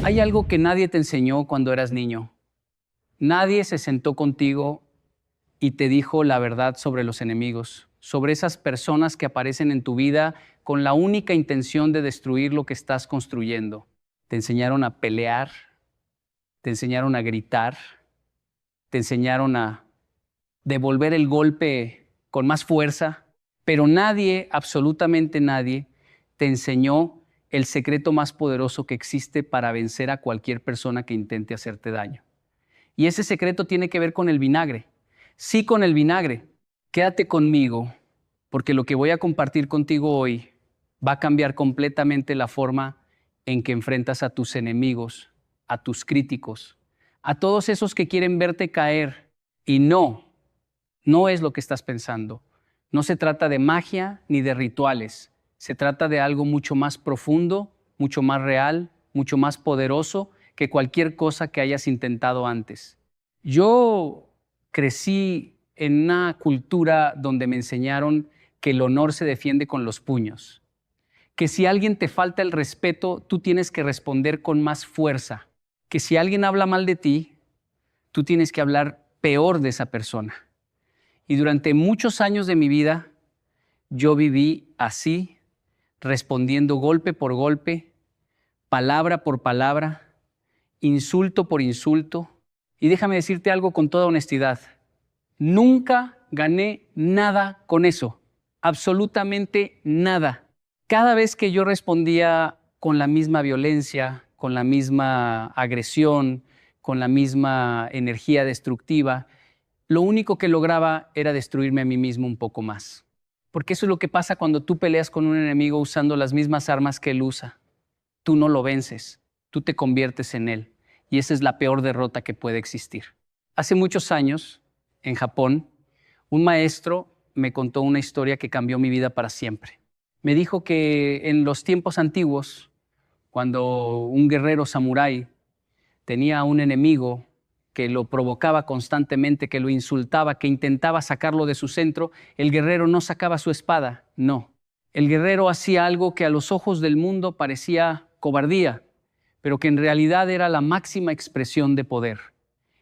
Hay algo que nadie te enseñó cuando eras niño. Nadie se sentó contigo y te dijo la verdad sobre los enemigos, sobre esas personas que aparecen en tu vida con la única intención de destruir lo que estás construyendo. Te enseñaron a pelear, te enseñaron a gritar, te enseñaron a devolver el golpe con más fuerza, pero nadie, absolutamente nadie, te enseñó el secreto más poderoso que existe para vencer a cualquier persona que intente hacerte daño. Y ese secreto tiene que ver con el vinagre. Sí, con el vinagre. Quédate conmigo, porque lo que voy a compartir contigo hoy va a cambiar completamente la forma en que enfrentas a tus enemigos, a tus críticos, a todos esos que quieren verte caer. Y no es lo que estás pensando. No se trata de magia ni de rituales. Se trata de algo mucho más profundo, mucho más real, mucho más poderoso que cualquier cosa que hayas intentado antes. Yo crecí en una cultura donde me enseñaron que el honor se defiende con los puños, que si alguien te falta el respeto, tú tienes que responder con más fuerza, que si alguien habla mal de ti, tú tienes que hablar peor de esa persona. Y durante muchos años de mi vida, yo viví así, respondiendo golpe por golpe, palabra por palabra, insulto por insulto. Y déjame decirte algo con toda honestidad. Nunca gané nada con eso, absolutamente nada. Cada vez que yo respondía con la misma violencia, con la misma agresión, con la misma energía destructiva, lo único que lograba era destruirme a mí mismo un poco más. Porque eso es lo que pasa cuando tú peleas con un enemigo usando las mismas armas que él usa. Tú no lo vences, tú te conviertes en él. Y esa es la peor derrota que puede existir. Hace muchos años, en Japón, un maestro me contó una historia que cambió mi vida para siempre. Me dijo que en los tiempos antiguos, cuando un guerrero samurái tenía un enemigo que lo provocaba constantemente, que lo insultaba, que intentaba sacarlo de su centro, el guerrero no sacaba su espada, no. El guerrero hacía algo que a los ojos del mundo parecía cobardía, pero que en realidad era la máxima expresión de poder.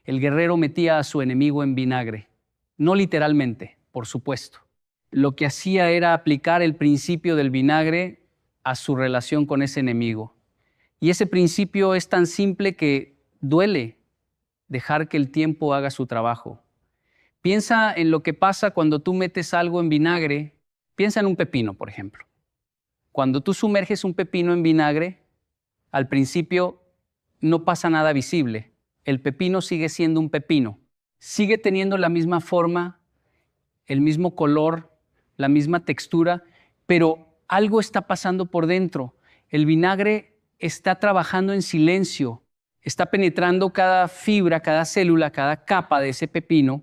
El guerrero metía a su enemigo en vinagre, no literalmente, por supuesto. Lo que hacía era aplicar el principio del vinagre a su relación con ese enemigo. Y ese principio es tan simple que duele dejar que el tiempo haga su trabajo. Piensa en lo que pasa cuando tú metes algo en vinagre. Piensa en un pepino, por ejemplo. Cuando tú sumerges un pepino en vinagre, al principio no pasa nada visible. El pepino sigue siendo un pepino. Sigue teniendo la misma forma, el mismo color, la misma textura, pero algo está pasando por dentro. El vinagre está trabajando en silencio. Está penetrando cada fibra, cada célula, cada capa de ese pepino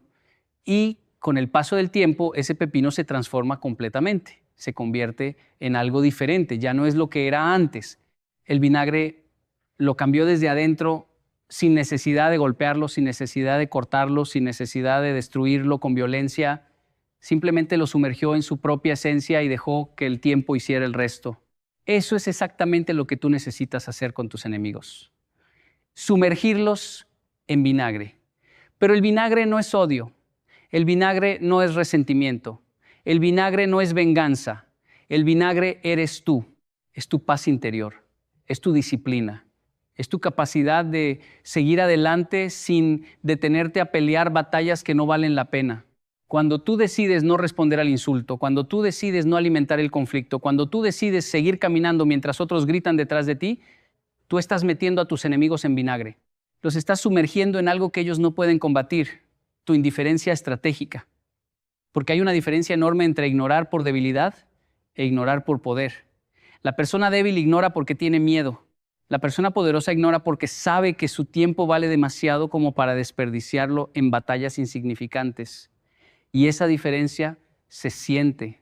y con el paso del tiempo ese pepino se transforma completamente, se convierte en algo diferente, ya no es lo que era antes. El vinagre lo cambió desde adentro sin necesidad de golpearlo, sin necesidad de cortarlo, sin necesidad de destruirlo con violencia, simplemente lo sumergió en su propia esencia y dejó que el tiempo hiciera el resto. Eso es exactamente lo que tú necesitas hacer con tus enemigos. Sumergirlos en vinagre. Pero el vinagre no es odio, el vinagre no es resentimiento, el vinagre no es venganza, el vinagre eres tú, es tu paz interior, es tu disciplina, es tu capacidad de seguir adelante sin detenerte a pelear batallas que no valen la pena. Cuando tú decides no responder al insulto, cuando tú decides no alimentar el conflicto, cuando tú decides seguir caminando mientras otros gritan detrás de ti, tú estás metiendo a tus enemigos en vinagre. Los estás sumergiendo en algo que ellos no pueden combatir, tu indiferencia estratégica. Porque hay una diferencia enorme entre ignorar por debilidad e ignorar por poder. La persona débil ignora porque tiene miedo. La persona poderosa ignora porque sabe que su tiempo vale demasiado como para desperdiciarlo en batallas insignificantes. Y esa diferencia se siente,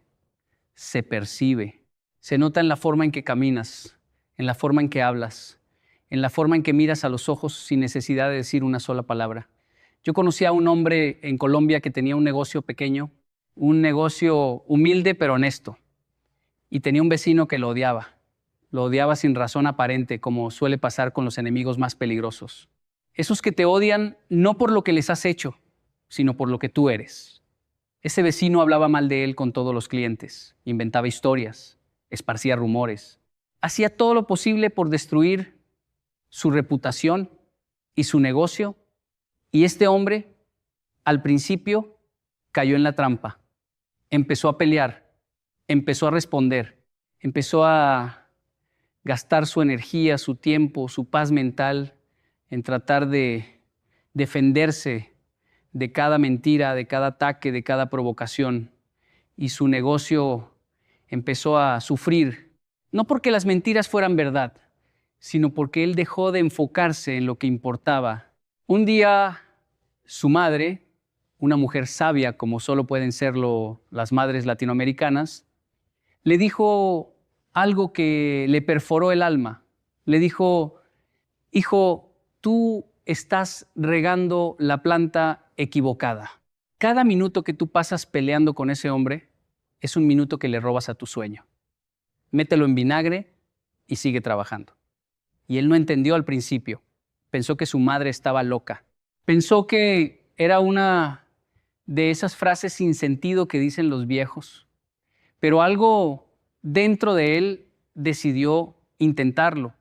se percibe, se nota en la forma en que caminas, en la forma en que hablas, en la forma en que miras a los ojos sin necesidad de decir una sola palabra. Yo conocí a un hombre en Colombia que tenía un negocio pequeño, un negocio humilde pero honesto, y tenía un vecino que lo odiaba. Lo odiaba sin razón aparente, como suele pasar con los enemigos más peligrosos. Esos que te odian no por lo que les has hecho, sino por lo que tú eres. Ese vecino hablaba mal de él con todos los clientes, inventaba historias, esparcía rumores, hacía todo lo posible por destruir su reputación y su negocio. Y este hombre, al principio, cayó en la trampa. Empezó a pelear, empezó a responder, empezó a gastar su energía, su tiempo, su paz mental en tratar de defenderse de cada mentira, de cada ataque, de cada provocación. Y su negocio empezó a sufrir, no porque las mentiras fueran verdad, sino porque él dejó de enfocarse en lo que importaba. Un día, su madre, una mujer sabia como solo pueden serlo las madres latinoamericanas, le dijo algo que le perforó el alma. Le dijo: hijo, tú estás regando la planta equivocada. Cada minuto que tú pasas peleando con ese hombre es un minuto que le robas a tu sueño. Mételo en vinagre y sigue trabajando. Y él no entendió al principio. Pensó que su madre estaba loca. Pensó que era una de esas frases sin sentido que dicen los viejos. Pero algo dentro de él decidió intentarlo.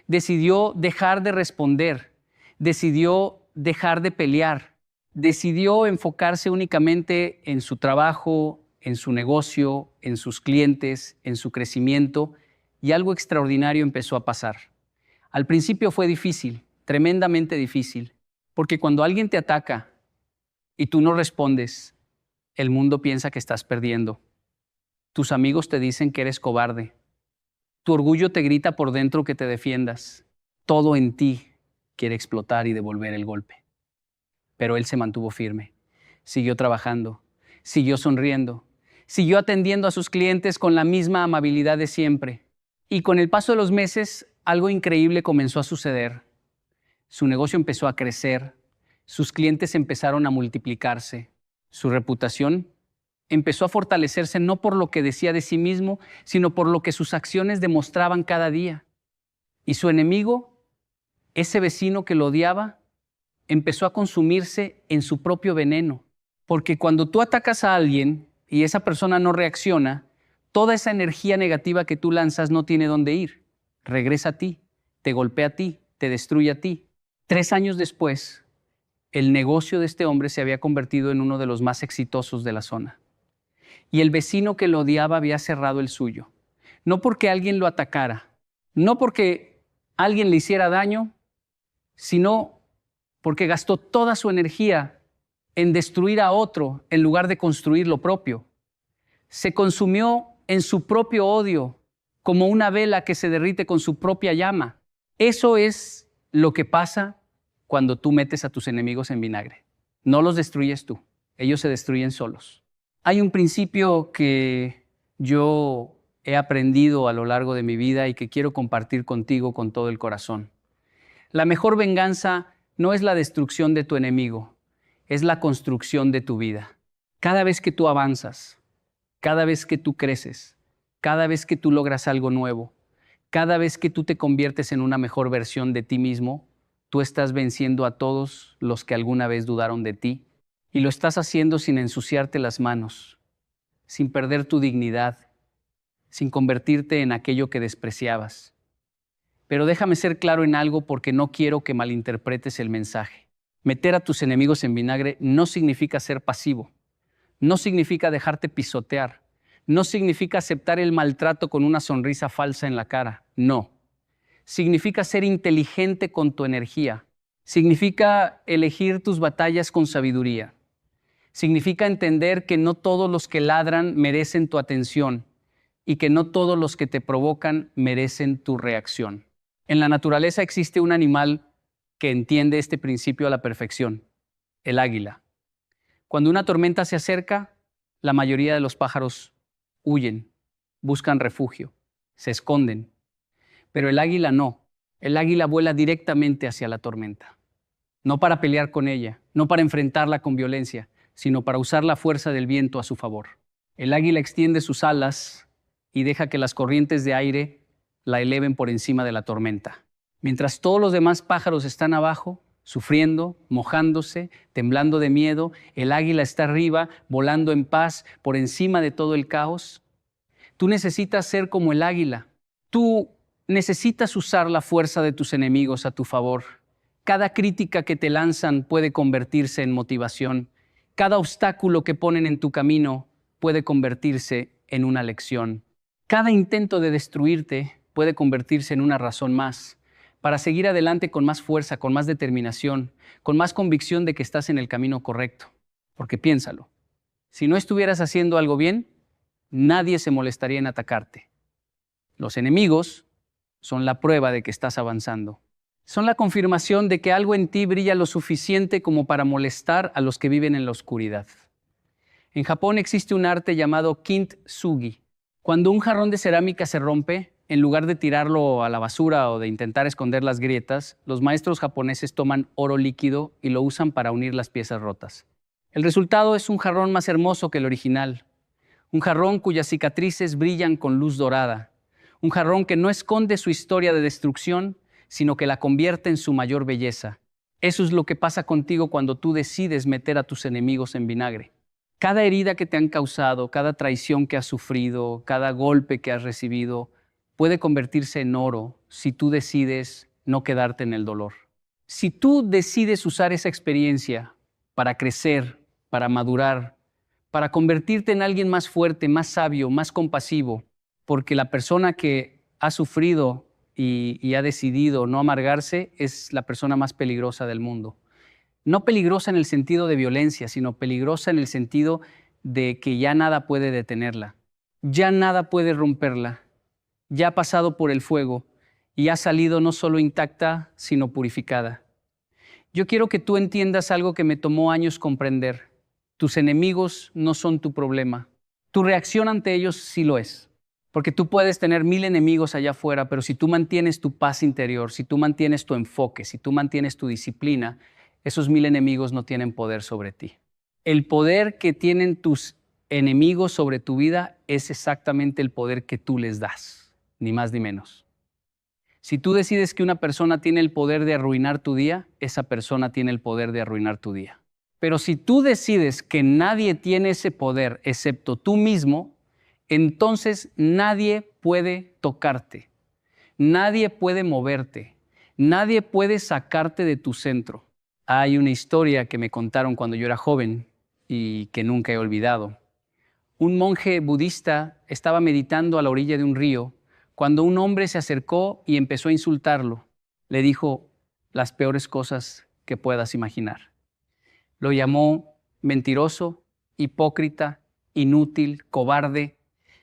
Decidió dejar de responder. Decidió dejar de pelear. Decidió enfocarse únicamente en su trabajo, en su negocio, en sus clientes, en su crecimiento, y algo extraordinario empezó a pasar. Al principio fue difícil, tremendamente difícil, porque cuando alguien te ataca y tú no respondes, el mundo piensa que estás perdiendo. Tus amigos te dicen que eres cobarde. Tu orgullo te grita por dentro que te defiendas. Todo en ti quiere explotar y devolver el golpe. Pero él se mantuvo firme, siguió trabajando, siguió sonriendo, siguió atendiendo a sus clientes con la misma amabilidad de siempre. Y con el paso de los meses, algo increíble comenzó a suceder. Su negocio empezó a crecer, sus clientes empezaron a multiplicarse, su reputación empezó a fortalecerse no por lo que decía de sí mismo, sino por lo que sus acciones demostraban cada día. Y su enemigo, ese vecino que lo odiaba, empezó a consumirse en su propio veneno. Porque cuando tú atacas a alguien y esa persona no reacciona, toda esa energía negativa que tú lanzas no tiene dónde ir. Regresa a ti, te golpea a ti, te destruye a ti. 3 años después, el negocio de este hombre se había convertido en uno de los más exitosos de la zona. Y el vecino que lo odiaba había cerrado el suyo. No porque alguien lo atacara, no porque alguien le hiciera daño, sino porque gastó toda su energía en destruir a otro en lugar de construir lo propio. Se consumió en su propio odio, como una vela que se derrite con su propia llama. Eso es lo que pasa cuando tú metes a tus enemigos en vinagre. No los destruyes tú, ellos se destruyen solos. Hay un principio que yo he aprendido a lo largo de mi vida y que quiero compartir contigo con todo el corazón. La mejor venganza no es la destrucción de tu enemigo, es la construcción de tu vida. Cada vez que tú avanzas, cada vez que tú creces, cada vez que tú logras algo nuevo, cada vez que tú te conviertes en una mejor versión de ti mismo, tú estás venciendo a todos los que alguna vez dudaron de ti, y lo estás haciendo sin ensuciarte las manos, sin perder tu dignidad, sin convertirte en aquello que despreciabas. Pero déjame ser claro en algo porque no quiero que malinterpretes el mensaje. Meter a tus enemigos en vinagre no significa ser pasivo, no significa dejarte pisotear, no significa aceptar el maltrato con una sonrisa falsa en la cara, no. Significa ser inteligente con tu energía, significa elegir tus batallas con sabiduría, significa entender que no todos los que ladran merecen tu atención y que no todos los que te provocan merecen tu reacción. En la naturaleza existe un animal que entiende este principio a la perfección, el águila. Cuando una tormenta se acerca, la mayoría de los pájaros huyen, buscan refugio, se esconden. Pero el águila no. El águila vuela directamente hacia la tormenta. No para pelear con ella, no para enfrentarla con violencia, sino para usar la fuerza del viento a su favor. El águila extiende sus alas y deja que las corrientes de aire la eleven por encima de la tormenta. Mientras todos los demás pájaros están abajo, sufriendo, mojándose, temblando de miedo, el águila está arriba, volando en paz por encima de todo el caos. Tú necesitas ser como el águila. Tú necesitas usar la fuerza de tus enemigos a tu favor. Cada crítica que te lanzan puede convertirse en motivación. Cada obstáculo que ponen en tu camino puede convertirse en una lección. Cada intento de destruirte puede convertirse en una razón más para seguir adelante con más fuerza, con más determinación, con más convicción de que estás en el camino correcto. Porque piénsalo, si no estuvieras haciendo algo bien, nadie se molestaría en atacarte. Los enemigos son la prueba de que estás avanzando. Son la confirmación de que algo en ti brilla lo suficiente como para molestar a los que viven en la oscuridad. En Japón existe un arte llamado kintsugi. Cuando un jarrón de cerámica se rompe, en lugar de tirarlo a la basura o de intentar esconder las grietas, los maestros japoneses toman oro líquido y lo usan para unir las piezas rotas. El resultado es un jarrón más hermoso que el original. Un jarrón cuyas cicatrices brillan con luz dorada. Un jarrón que no esconde su historia de destrucción, sino que la convierte en su mayor belleza. Eso es lo que pasa contigo cuando tú decides meter a tus enemigos en vinagre. Cada herida que te han causado, cada traición que has sufrido, cada golpe que has recibido, puede convertirse en oro si tú decides no quedarte en el dolor. Si tú decides usar esa experiencia para crecer, para madurar, para convertirte en alguien más fuerte, más sabio, más compasivo, porque la persona que ha sufrido y ha decidido no amargarse es la persona más peligrosa del mundo. No peligrosa en el sentido de violencia, sino peligrosa en el sentido de que ya nada puede detenerla, ya nada puede romperla. Ya ha pasado por el fuego y ha salido no solo intacta, sino purificada. Yo quiero que tú entiendas algo que me tomó años comprender. Tus enemigos no son tu problema. Tu reacción ante ellos sí lo es. Porque tú puedes tener 1000 enemigos allá afuera, pero si tú mantienes tu paz interior, si tú mantienes tu enfoque, si tú mantienes tu disciplina, esos 1000 enemigos no tienen poder sobre ti. El poder que tienen tus enemigos sobre tu vida es exactamente el poder que tú les das. Ni más ni menos. Si tú decides que una persona tiene el poder de arruinar tu día, esa persona tiene el poder de arruinar tu día. Pero si tú decides que nadie tiene ese poder excepto tú mismo, entonces nadie puede tocarte, nadie puede moverte, nadie puede sacarte de tu centro. Hay una historia que me contaron cuando yo era joven y que nunca he olvidado. Un monje budista estaba meditando a la orilla de un río cuando un hombre se acercó y empezó a insultarlo. Le dijo las peores cosas que puedas imaginar. Lo llamó mentiroso, hipócrita, inútil, cobarde.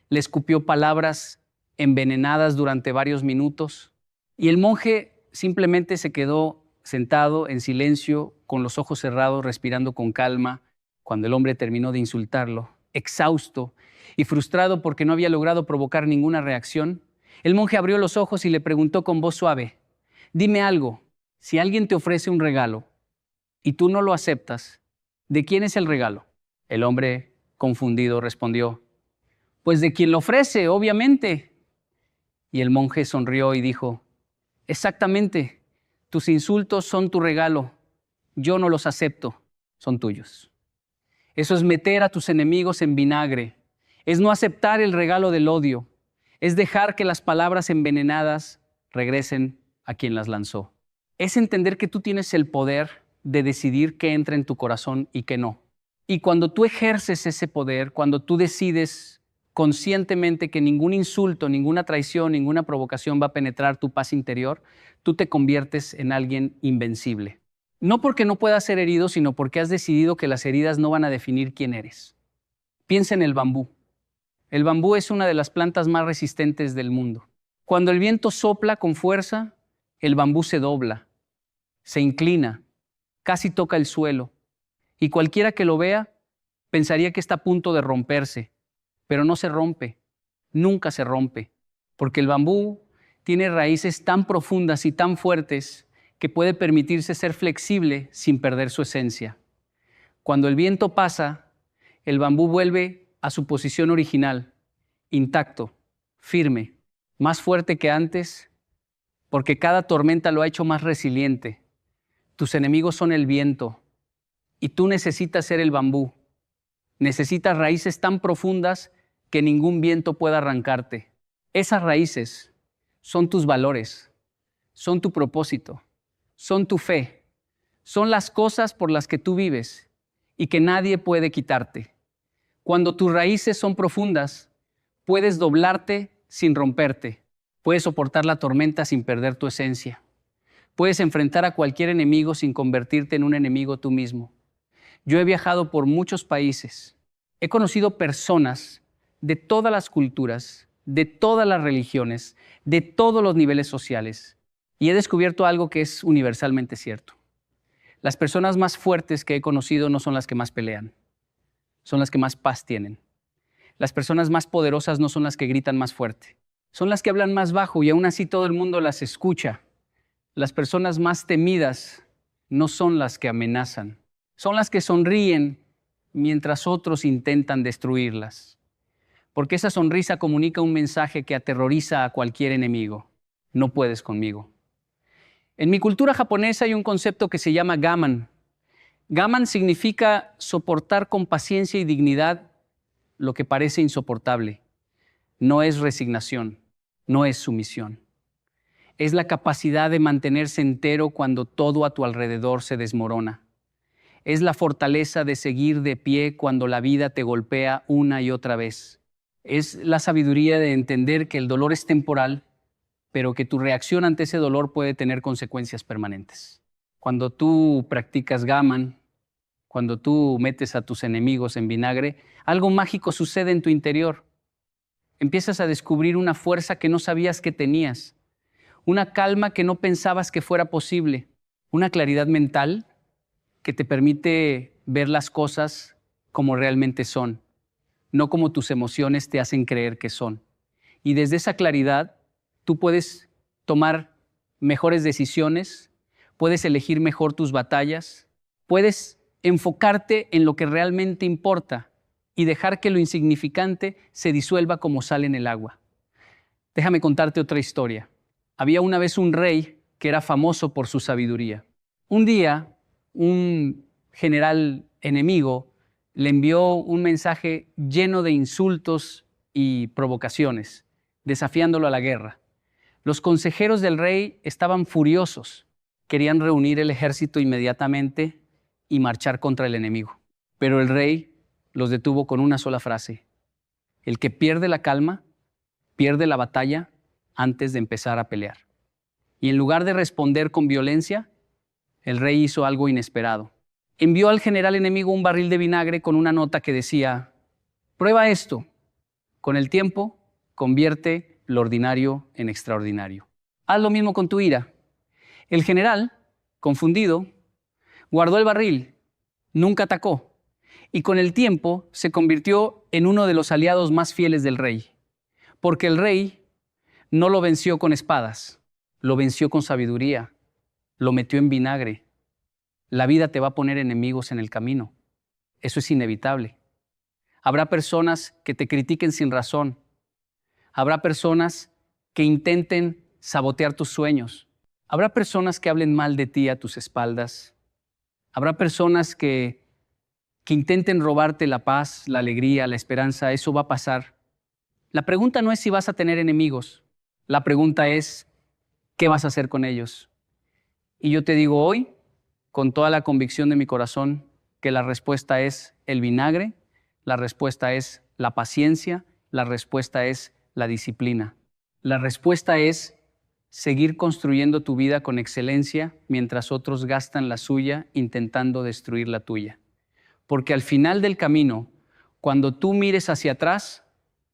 Le escupió palabras envenenadas durante varios minutos. Y el monje simplemente se quedó sentado en silencio, con los ojos cerrados, respirando con calma, cuando el hombre terminó de insultarlo. Exhausto y frustrado porque no había logrado provocar ninguna reacción, el monje abrió los ojos y le preguntó con voz suave: dime algo, si alguien te ofrece un regalo y tú no lo aceptas, ¿de quién es el regalo? El hombre, confundido, respondió: pues de quien lo ofrece, obviamente. Y el monje sonrió y dijo: exactamente, tus insultos son tu regalo, yo no los acepto, son tuyos. Eso es meter a tus enemigos en vinagre, es no aceptar el regalo del odio, es dejar que las palabras envenenadas regresen a quien las lanzó. Es entender que tú tienes el poder de decidir qué entra en tu corazón y qué no. Y cuando tú ejerces ese poder, cuando tú decides conscientemente que ningún insulto, ninguna traición, ninguna provocación va a penetrar tu paz interior, tú te conviertes en alguien invencible. No porque no puedas ser herido, sino porque has decidido que las heridas no van a definir quién eres. Piensa en el bambú. El bambú es una de las plantas más resistentes del mundo. Cuando el viento sopla con fuerza, el bambú se dobla, se inclina, casi toca el suelo. Y cualquiera que lo vea pensaría que está a punto de romperse, pero no se rompe, nunca se rompe, porque el bambú tiene raíces tan profundas y tan fuertes que puede permitirse ser flexible sin perder su esencia. Cuando el viento pasa, el bambú vuelve a su posición original, intacto, firme, más fuerte que antes, porque cada tormenta lo ha hecho más resiliente. Tus enemigos son el viento y tú necesitas ser el bambú. Necesitas raíces tan profundas que ningún viento pueda arrancarte. Esas raíces son tus valores, son tu propósito, son tu fe, son las cosas por las que tú vives y que nadie puede quitarte. Cuando tus raíces son profundas, puedes doblarte sin romperte. Puedes soportar la tormenta sin perder tu esencia. Puedes enfrentar a cualquier enemigo sin convertirte en un enemigo tú mismo. Yo he viajado por muchos países. He conocido personas de todas las culturas, de todas las religiones, de todos los niveles sociales. Y he descubierto algo que es universalmente cierto. Las personas más fuertes que he conocido no son las que más pelean, son las que más paz tienen. Las personas más poderosas no son las que gritan más fuerte, son las que hablan más bajo y aún así todo el mundo las escucha. Las personas más temidas no son las que amenazan, son las que sonríen mientras otros intentan destruirlas. Porque esa sonrisa comunica un mensaje que aterroriza a cualquier enemigo. No puedes conmigo. En mi cultura japonesa hay un concepto que se llama gaman. Gaman significa soportar con paciencia y dignidad lo que parece insoportable. No es resignación, no es sumisión. Es la capacidad de mantenerse entero cuando todo a tu alrededor se desmorona. Es la fortaleza de seguir de pie cuando la vida te golpea una y otra vez. Es la sabiduría de entender que el dolor es temporal, pero que tu reacción ante ese dolor puede tener consecuencias permanentes. Cuando tú practicas gaman, cuando tú metes a tus enemigos en vinagre, algo mágico sucede en tu interior. Empiezas a descubrir una fuerza que no sabías que tenías, una calma que no pensabas que fuera posible, una claridad mental que te permite ver las cosas como realmente son, no como tus emociones te hacen creer que son. Y desde esa claridad, tú puedes tomar mejores decisiones, puedes elegir mejor tus batallas, puedes enfocarte en lo que realmente importa y dejar que lo insignificante se disuelva como sal en el agua. Déjame contarte otra historia. Había una vez un rey que era famoso por su sabiduría. Un día, un general enemigo le envió un mensaje lleno de insultos y provocaciones, desafiándolo a la guerra. Los consejeros del rey estaban furiosos. Querían reunir el ejército inmediatamente y marchar contra el enemigo. Pero el rey los detuvo con una sola frase. El que pierde la calma, pierde la batalla antes de empezar a pelear. Y en lugar de responder con violencia, el rey hizo algo inesperado. Envió al general enemigo un barril de vinagre con una nota que decía: prueba esto. Con el tiempo, convierte lo ordinario en extraordinario. Haz lo mismo con tu ira. El general, confundido, guardó el barril, nunca atacó, y con el tiempo se convirtió en uno de los aliados más fieles del rey, porque el rey no lo venció con espadas, lo venció con sabiduría, lo metió en vinagre. La vida te va a poner enemigos en el camino. Eso es inevitable. Habrá personas que te critiquen sin razón. Habrá personas que intenten sabotear tus sueños. Habrá personas que hablen mal de ti a tus espaldas. Habrá personas que intenten robarte la paz, la alegría, la esperanza. Eso va a pasar. La pregunta no es si vas a tener enemigos. La pregunta es, ¿qué vas a hacer con ellos? Y yo te digo hoy, con toda la convicción de mi corazón, que la respuesta es el vinagre, la respuesta es la paciencia, la respuesta es la disciplina. La respuesta es seguir construyendo tu vida con excelencia mientras otros gastan la suya intentando destruir la tuya. Porque al final del camino, cuando tú mires hacia atrás,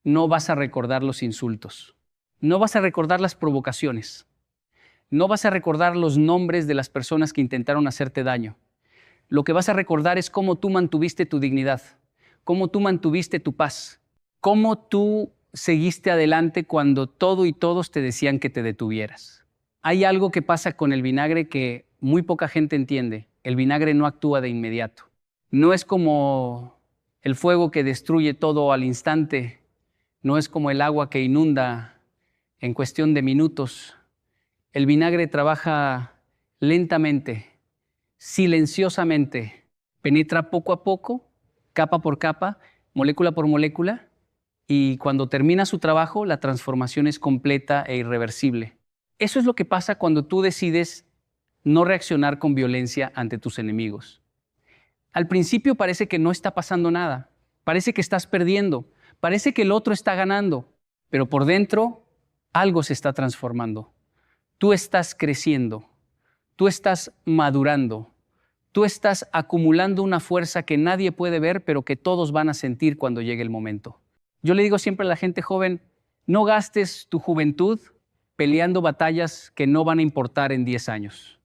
no vas a recordar los insultos, no vas a recordar las provocaciones, no vas a recordar los nombres de las personas que intentaron hacerte daño. Lo que vas a recordar es cómo tú mantuviste tu dignidad, cómo tú mantuviste tu paz, cómo tú seguiste adelante cuando todo y todos te decían que te detuvieras. Hay algo que pasa con el vinagre que muy poca gente entiende. El vinagre no actúa de inmediato. No es como el fuego que destruye todo al instante. No es como el agua que inunda en cuestión de minutos. El vinagre trabaja lentamente, silenciosamente, penetra poco a poco, capa por capa, molécula por molécula, y cuando termina su trabajo, la transformación es completa e irreversible. Eso es lo que pasa cuando tú decides no reaccionar con violencia ante tus enemigos. Al principio parece que no está pasando nada, parece que estás perdiendo, parece que el otro está ganando, pero por dentro algo se está transformando. Tú estás creciendo, tú estás madurando, tú estás acumulando una fuerza que nadie puede ver, pero que todos van a sentir cuando llegue el momento. Yo le digo siempre a la gente joven, no gastes tu juventud peleando batallas que no van a importar en 10 años.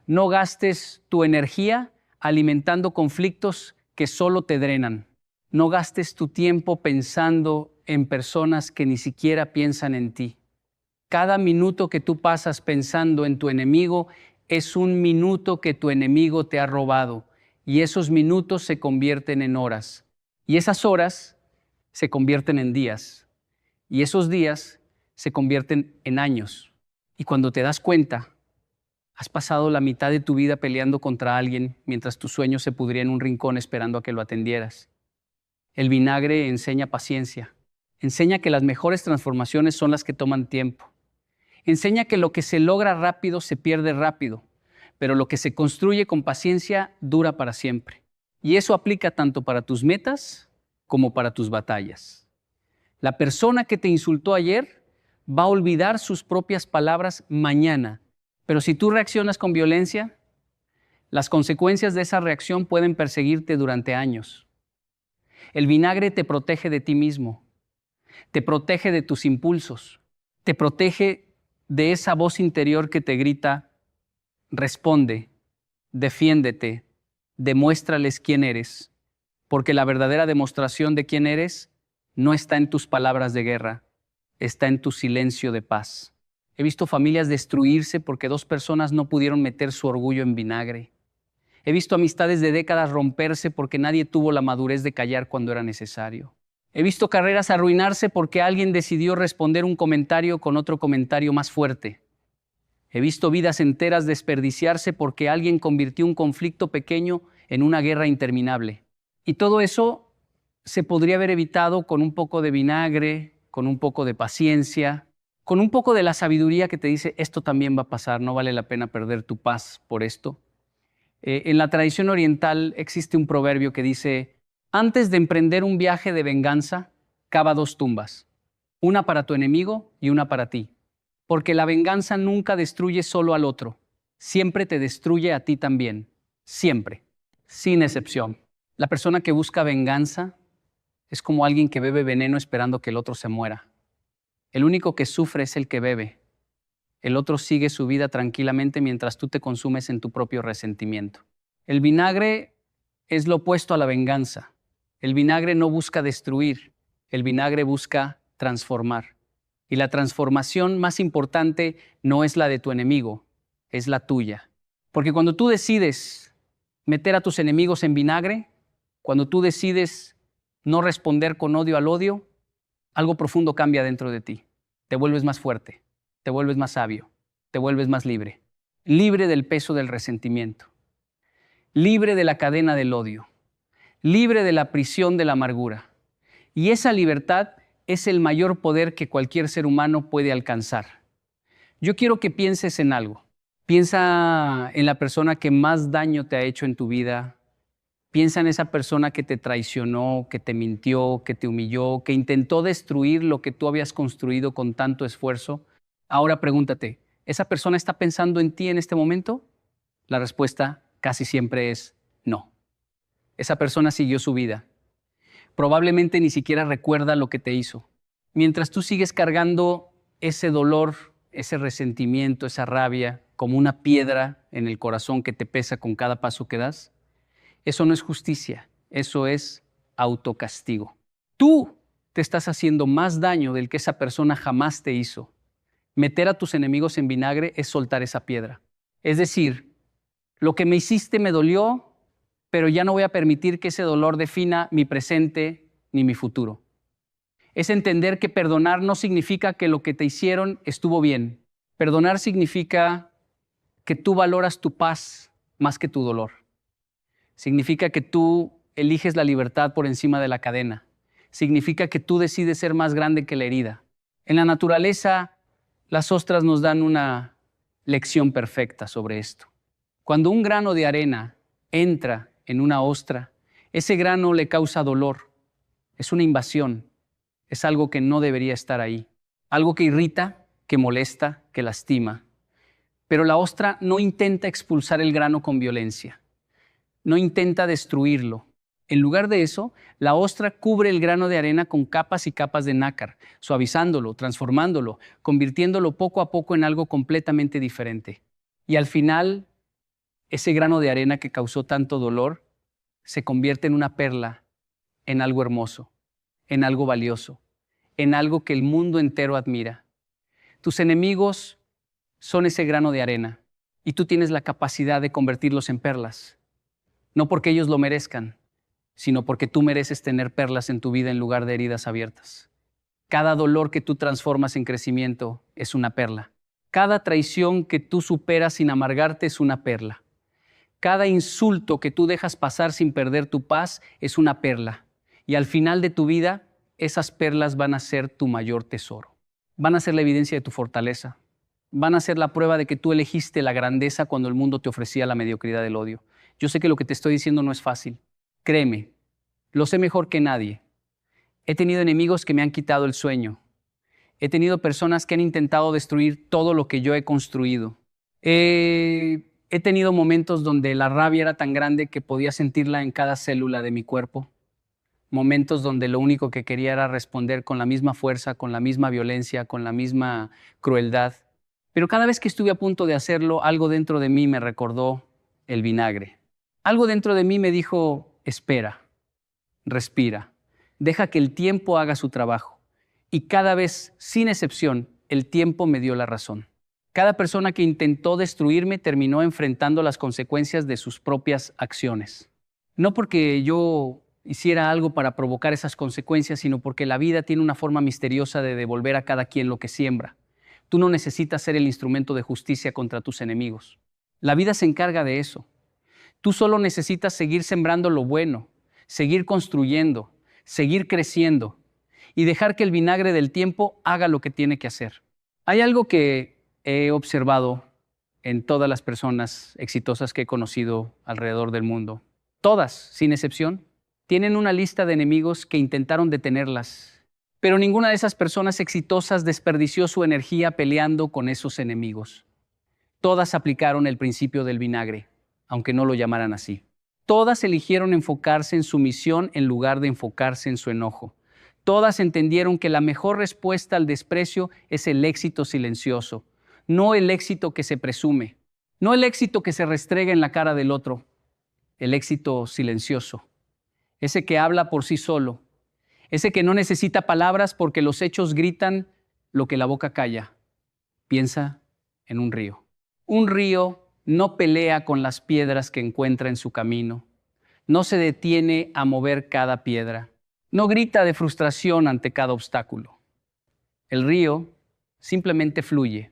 No gastes tu energía alimentando conflictos que solo te drenan. No gastes tu tiempo pensando en personas que ni siquiera piensan en ti. Cada minuto que tú pasas pensando en tu enemigo es un minuto que tu enemigo te ha robado, y esos minutos se convierten en horas, y esas horas se convierten en días, y esos días se convierten en años. Y cuando te das cuenta, has pasado la mitad de tu vida peleando contra alguien mientras tu sueño se pudría en un rincón esperando a que lo atendieras. El vinagre enseña paciencia, enseña que las mejores transformaciones son las que toman tiempo. Enseña que lo que se logra rápido se pierde rápido, pero lo que se construye con paciencia dura para siempre. Y eso aplica tanto para tus metas como para tus batallas. La persona que te insultó ayer va a olvidar sus propias palabras mañana, pero si tú reaccionas con violencia, las consecuencias de esa reacción pueden perseguirte durante años. El vinagre te protege de ti mismo, te protege de tus impulsos, te protege de esa voz interior que te grita, responde, defiéndete, demuéstrales quién eres, porque la verdadera demostración de quién eres no está en tus palabras de guerra, está en tu silencio de paz. He visto familias destruirse porque dos personas no pudieron meter su orgullo en vinagre. He visto amistades de décadas romperse porque nadie tuvo la madurez de callar cuando era necesario. He visto carreras arruinarse porque alguien decidió responder un comentario con otro comentario más fuerte. He visto vidas enteras desperdiciarse porque alguien convirtió un conflicto pequeño en una guerra interminable. Y todo eso se podría haber evitado con un poco de vinagre, con un poco de paciencia, con un poco de la sabiduría que te dice, esto también va a pasar, no vale la pena perder tu paz por esto. En la tradición oriental existe un proverbio que dice, antes de emprender un viaje de venganza, cava 2 tumbas, una para tu enemigo y una para ti, porque la venganza nunca destruye solo al otro, siempre te destruye a ti también, siempre, sin excepción. La persona que busca venganza es como alguien que bebe veneno esperando que el otro se muera. El único que sufre es el que bebe. El otro sigue su vida tranquilamente mientras tú te consumes en tu propio resentimiento. El vinagre es lo opuesto a la venganza. El vinagre no busca destruir, el vinagre busca transformar. Y la transformación más importante no es la de tu enemigo, es la tuya. Porque cuando tú decides meter a tus enemigos en vinagre, cuando tú decides no responder con odio al odio, algo profundo cambia dentro de ti. Te vuelves más fuerte, te vuelves más sabio, te vuelves más libre. Libre del peso del resentimiento, libre de la cadena del odio, libre de la prisión de la amargura. Y esa libertad es el mayor poder que cualquier ser humano puede alcanzar. Yo quiero que pienses en algo. Piensa en la persona que más daño te ha hecho en tu vida. Piensa en esa persona que te traicionó, que te mintió, que te humilló, que intentó destruir lo que tú habías construido con tanto esfuerzo. Ahora pregúntate, ¿esa persona está pensando en ti en este momento? La respuesta casi siempre es no. Esa persona siguió su vida. Probablemente ni siquiera recuerda lo que te hizo. Mientras tú sigues cargando ese dolor, ese resentimiento, esa rabia, como una piedra en el corazón que te pesa con cada paso que das, eso no es justicia, eso es autocastigo. Tú te estás haciendo más daño del que esa persona jamás te hizo. Meter a tus enemigos en vinagre es soltar esa piedra. Es decir, lo que me hiciste me dolió, pero ya no voy a permitir que ese dolor defina mi presente ni mi futuro. Es entender que perdonar no significa que lo que te hicieron estuvo bien. Perdonar significa que tú valoras tu paz más que tu dolor. Significa que tú eliges la libertad por encima de la cadena. Significa que tú decides ser más grande que la herida. En la naturaleza, las ostras nos dan una lección perfecta sobre esto. Cuando un grano de arena entra en una ostra, ese grano le causa dolor. Es una invasión. Es algo que no debería estar ahí. Algo que irrita, que molesta, que lastima. Pero la ostra no intenta expulsar el grano con violencia. No intenta destruirlo. En lugar de eso, la ostra cubre el grano de arena con capas y capas de nácar, suavizándolo, transformándolo, convirtiéndolo poco a poco en algo completamente diferente. Y al final, ese grano de arena que causó tanto dolor se convierte en una perla, en algo hermoso, en algo valioso, en algo que el mundo entero admira. Tus enemigos son ese grano de arena y tú tienes la capacidad de convertirlos en perlas. No porque ellos lo merezcan, sino porque tú mereces tener perlas en tu vida en lugar de heridas abiertas. Cada dolor que tú transformas en crecimiento es una perla. Cada traición que tú superas sin amargarte es una perla. Cada insulto que tú dejas pasar sin perder tu paz es una perla. Y al final de tu vida, esas perlas van a ser tu mayor tesoro. Van a ser la evidencia de tu fortaleza. Van a ser la prueba de que tú elegiste la grandeza cuando el mundo te ofrecía la mediocridad del odio. Yo sé que lo que te estoy diciendo no es fácil. Créeme, lo sé mejor que nadie. He tenido enemigos que me han quitado el sueño. He tenido personas que han intentado destruir todo lo que yo he construido. He tenido momentos donde la rabia era tan grande que podía sentirla en cada célula de mi cuerpo. Momentos donde lo único que quería era responder con la misma fuerza, con la misma violencia, con la misma crueldad. Pero cada vez que estuve a punto de hacerlo, algo dentro de mí me recordó el vinagre. Algo dentro de mí me dijo, espera, respira, deja que el tiempo haga su trabajo. Y cada vez, sin excepción, el tiempo me dio la razón. Cada persona que intentó destruirme terminó enfrentando las consecuencias de sus propias acciones. No porque yo hiciera algo para provocar esas consecuencias, sino porque la vida tiene una forma misteriosa de devolver a cada quien lo que siembra. Tú no necesitas ser el instrumento de justicia contra tus enemigos. La vida se encarga de eso. Tú solo necesitas seguir sembrando lo bueno, seguir construyendo, seguir creciendo y dejar que el vinagre del tiempo haga lo que tiene que hacer. Hay algo que he observado en todas las personas exitosas que he conocido alrededor del mundo. Todas, sin excepción, tienen una lista de enemigos que intentaron detenerlas, pero ninguna de esas personas exitosas desperdició su energía peleando con esos enemigos. Todas aplicaron el principio del vinagre, aunque no lo llamaran así. Todas eligieron enfocarse en su misión en lugar de enfocarse en su enojo. Todas entendieron que la mejor respuesta al desprecio es el éxito silencioso, no el éxito que se presume, no el éxito que se restrega en la cara del otro, el éxito silencioso, ese que habla por sí solo, ese que no necesita palabras porque los hechos gritan lo que la boca calla. Piensa en un río. Un río no pelea con las piedras que encuentra en su camino, no se detiene a mover cada piedra, no grita de frustración ante cada obstáculo. El río simplemente fluye,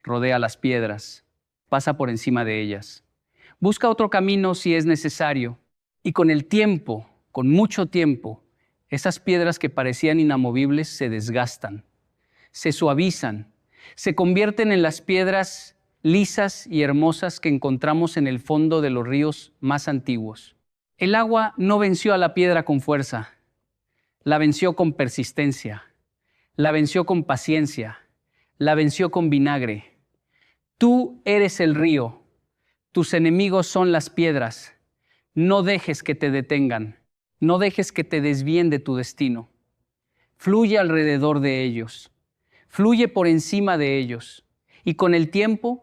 rodea las piedras, pasa por encima de ellas, busca otro camino si es necesario, y con el tiempo, con mucho tiempo, esas piedras que parecían inamovibles se desgastan, se suavizan, se convierten en las piedras lisas y hermosas que encontramos en el fondo de los ríos más antiguos. El agua no venció a la piedra con fuerza, la venció con persistencia, la venció con paciencia, la venció con vinagre. Tú eres el río, tus enemigos son las piedras. No dejes que te detengan, no dejes que te desvíen de tu destino. Fluye alrededor de ellos, fluye por encima de ellos, y con el tiempo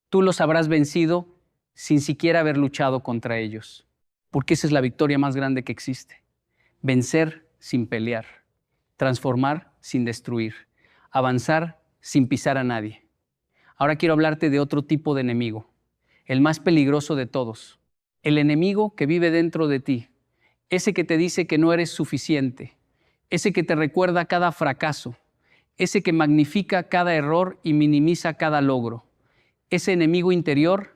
tú los habrás vencido sin siquiera haber luchado contra ellos. Porque esa es la victoria más grande que existe. Vencer sin pelear, transformar sin destruir, avanzar sin pisar a nadie. Ahora quiero hablarte de otro tipo de enemigo, el más peligroso de todos. El enemigo que vive dentro de ti, ese que te dice que no eres suficiente, ese que te recuerda cada fracaso, ese que magnifica cada error y minimiza cada logro. Ese enemigo interior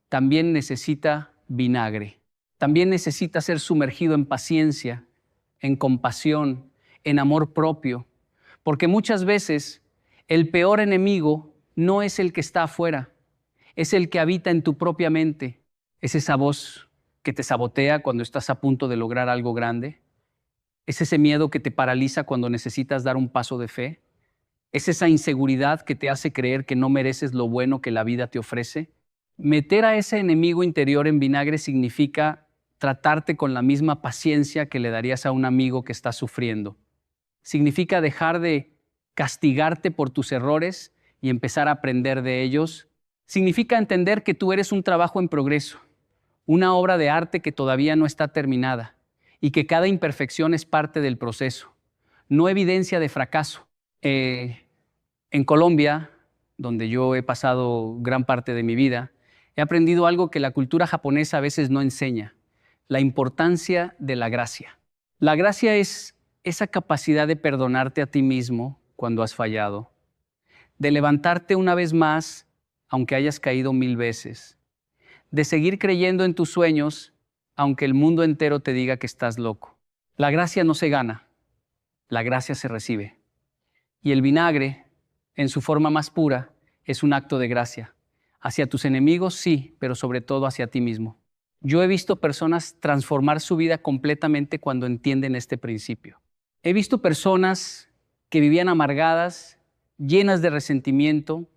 también necesita vinagre. También necesita ser sumergido en paciencia, en compasión, en amor propio. Porque muchas veces el peor enemigo no es el que está afuera, es el que habita en tu propia mente. Es esa voz que te sabotea cuando estás a punto de lograr algo grande. Es ese miedo que te paraliza cuando necesitas dar un paso de fe. Es esa inseguridad que te hace creer que no mereces lo bueno que la vida te ofrece. Meter a ese enemigo interior en vinagre significa tratarte con la misma paciencia que le darías a un amigo que está sufriendo. Significa dejar de castigarte por tus errores y empezar a aprender de ellos. Significa entender que tú eres un trabajo en progreso, una obra de arte que todavía no está terminada y que cada imperfección es parte del proceso, no evidencia de fracaso. En Colombia, donde yo he pasado gran parte de mi vida, he aprendido algo que la cultura japonesa a veces no enseña: la importancia de la gracia. La gracia es esa capacidad de perdonarte a ti mismo cuando has fallado, de levantarte una vez más aunque hayas caído 1000 veces, de seguir creyendo en tus sueños aunque el mundo entero te diga que estás loco. La gracia no se gana, la gracia se recibe. Y el vinagre, en su forma más pura, es un acto de gracia. Hacia tus enemigos, sí, pero sobre todo hacia ti mismo. Yo he visto personas transformar su vida completamente cuando entienden este principio. He visto personas que vivían amargadas, llenas de resentimiento,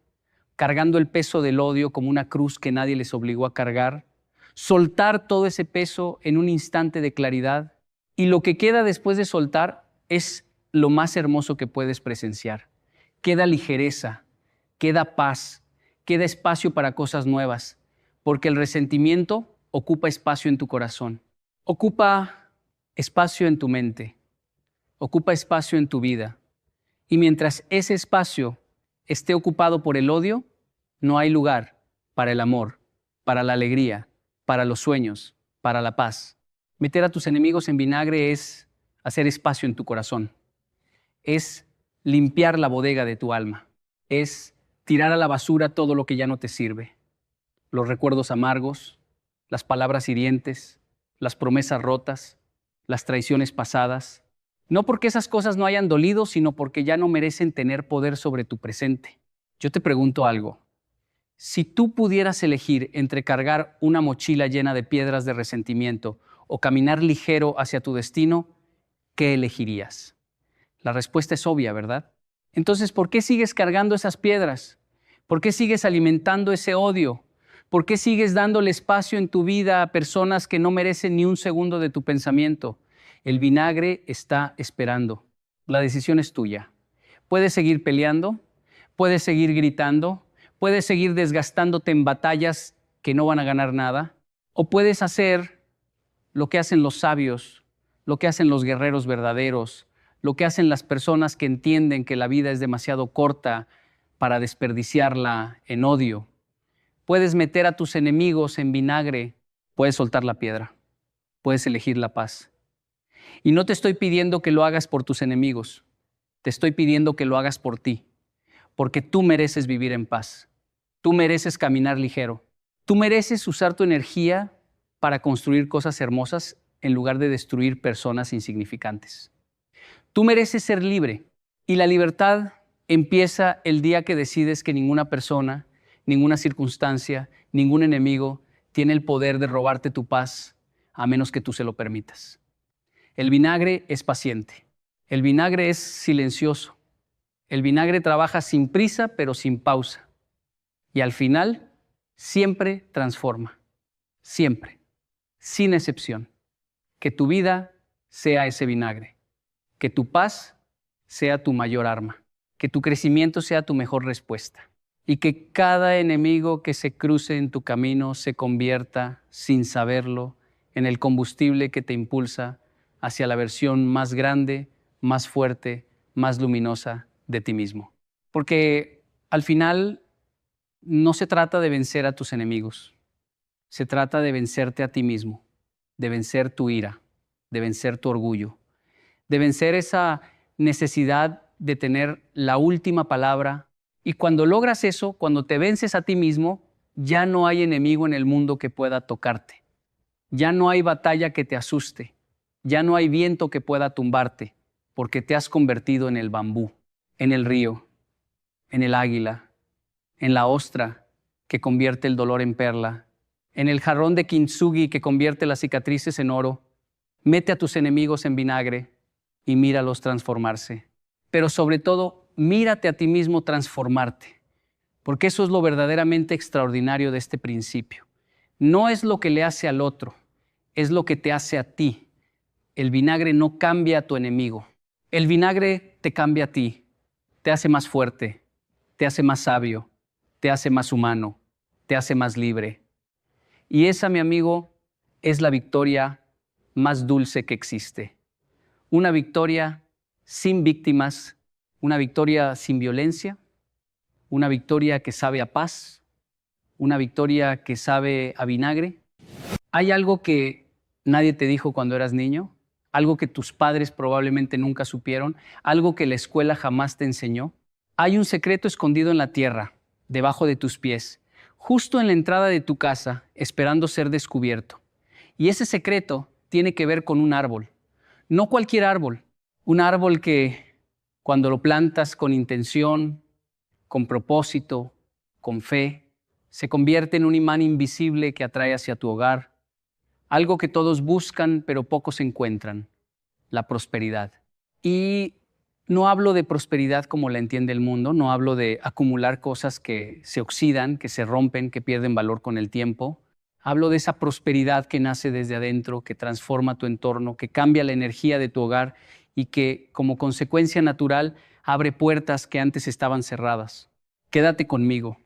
cargando el peso del odio como una cruz que nadie les obligó a cargar, soltar todo ese peso en un instante de claridad, y lo que queda después de soltar es lo más hermoso que puedes presenciar. Queda ligereza, queda paz, queda espacio para cosas nuevas, porque el resentimiento ocupa espacio en tu corazón, ocupa espacio en tu mente, ocupa espacio en tu vida. Y mientras ese espacio esté ocupado por el odio, no hay lugar para el amor, para la alegría, para los sueños, para la paz. Meter a tus enemigos en vinagre es hacer espacio en tu corazón, es limpiar la bodega de tu alma, es tirar a la basura todo lo que ya no te sirve, los recuerdos amargos, las palabras hirientes, las promesas rotas, las traiciones pasadas. No porque esas cosas no hayan dolido, sino porque ya no merecen tener poder sobre tu presente. Yo te pregunto algo. Si tú pudieras elegir entre cargar una mochila llena de piedras de resentimiento o caminar ligero hacia tu destino, ¿qué elegirías? La respuesta es obvia, ¿verdad? Entonces, ¿por qué sigues cargando esas piedras? ¿Por qué sigues alimentando ese odio? ¿Por qué sigues dándole espacio en tu vida a personas que no merecen ni un segundo de tu pensamiento? El vinagre está esperando. La decisión es tuya. Puedes seguir peleando, puedes seguir gritando, puedes seguir desgastándote en batallas que no van a ganar nada, o puedes hacer lo que hacen los sabios, lo que hacen los guerreros verdaderos, lo que hacen las personas que entienden que la vida es demasiado corta para desperdiciarla en odio. Puedes meter a tus enemigos en vinagre, puedes soltar la piedra, puedes elegir la paz. Y no te estoy pidiendo que lo hagas por tus enemigos, te estoy pidiendo que lo hagas por ti, porque tú mereces vivir en paz, tú mereces caminar ligero, tú mereces usar tu energía para construir cosas hermosas en lugar de destruir personas insignificantes. Tú mereces ser libre, y la libertad empieza el día que decides que ninguna persona, ninguna circunstancia, ningún enemigo tiene el poder de robarte tu paz, a menos que tú se lo permitas. El vinagre es paciente, el vinagre es silencioso, el vinagre trabaja sin prisa pero sin pausa, y al final siempre transforma, siempre, sin excepción. Que tu vida sea ese vinagre. Que tu paz sea tu mayor arma, que tu crecimiento sea tu mejor respuesta y que cada enemigo que se cruce en tu camino se convierta, sin saberlo, en el combustible que te impulsa hacia la versión más grande, más fuerte, más luminosa de ti mismo. Porque al final no se trata de vencer a tus enemigos, se trata de vencerte a ti mismo, de vencer tu ira, de vencer tu orgullo, de vencer esa necesidad de tener la última palabra. Y cuando logras eso, cuando te vences a ti mismo, ya no hay enemigo en el mundo que pueda tocarte. Ya no hay batalla que te asuste. Ya no hay viento que pueda tumbarte, porque te has convertido en el bambú, en el río, en el águila, en la ostra que convierte el dolor en perla, en el jarrón de kintsugi que convierte las cicatrices en oro. Mete a tus enemigos en vinagre y míralos transformarse. Pero sobre todo, mírate a ti mismo transformarte, porque eso es lo verdaderamente extraordinario de este principio. No es lo que le hace al otro, es lo que te hace a ti. El vinagre no cambia a tu enemigo. El vinagre te cambia a ti, te hace más fuerte, te hace más sabio, te hace más humano, te hace más libre. Y esa, mi amigo, es la victoria más dulce que existe. Una victoria sin víctimas, una victoria sin violencia, una victoria que sabe a paz, una victoria que sabe a vinagre. ¿Hay algo que nadie te dijo cuando eras niño? ¿Algo que tus padres probablemente nunca supieron? ¿Algo que la escuela jamás te enseñó? Hay un secreto escondido en la tierra, debajo de tus pies, justo en la entrada de tu casa, esperando ser descubierto. Y ese secreto tiene que ver con un árbol. No cualquier árbol, un árbol que cuando lo plantas con intención, con propósito, con fe, se convierte en un imán invisible que atrae hacia tu hogar. Algo que todos buscan, pero pocos encuentran, la prosperidad. Y no hablo de prosperidad como la entiende el mundo, no hablo de acumular cosas que se oxidan, que se rompen, que pierden valor con el tiempo. Hablo de esa prosperidad que nace desde adentro, que transforma tu entorno, que cambia la energía de tu hogar y que, como consecuencia natural, abre puertas que antes estaban cerradas. Quédate conmigo,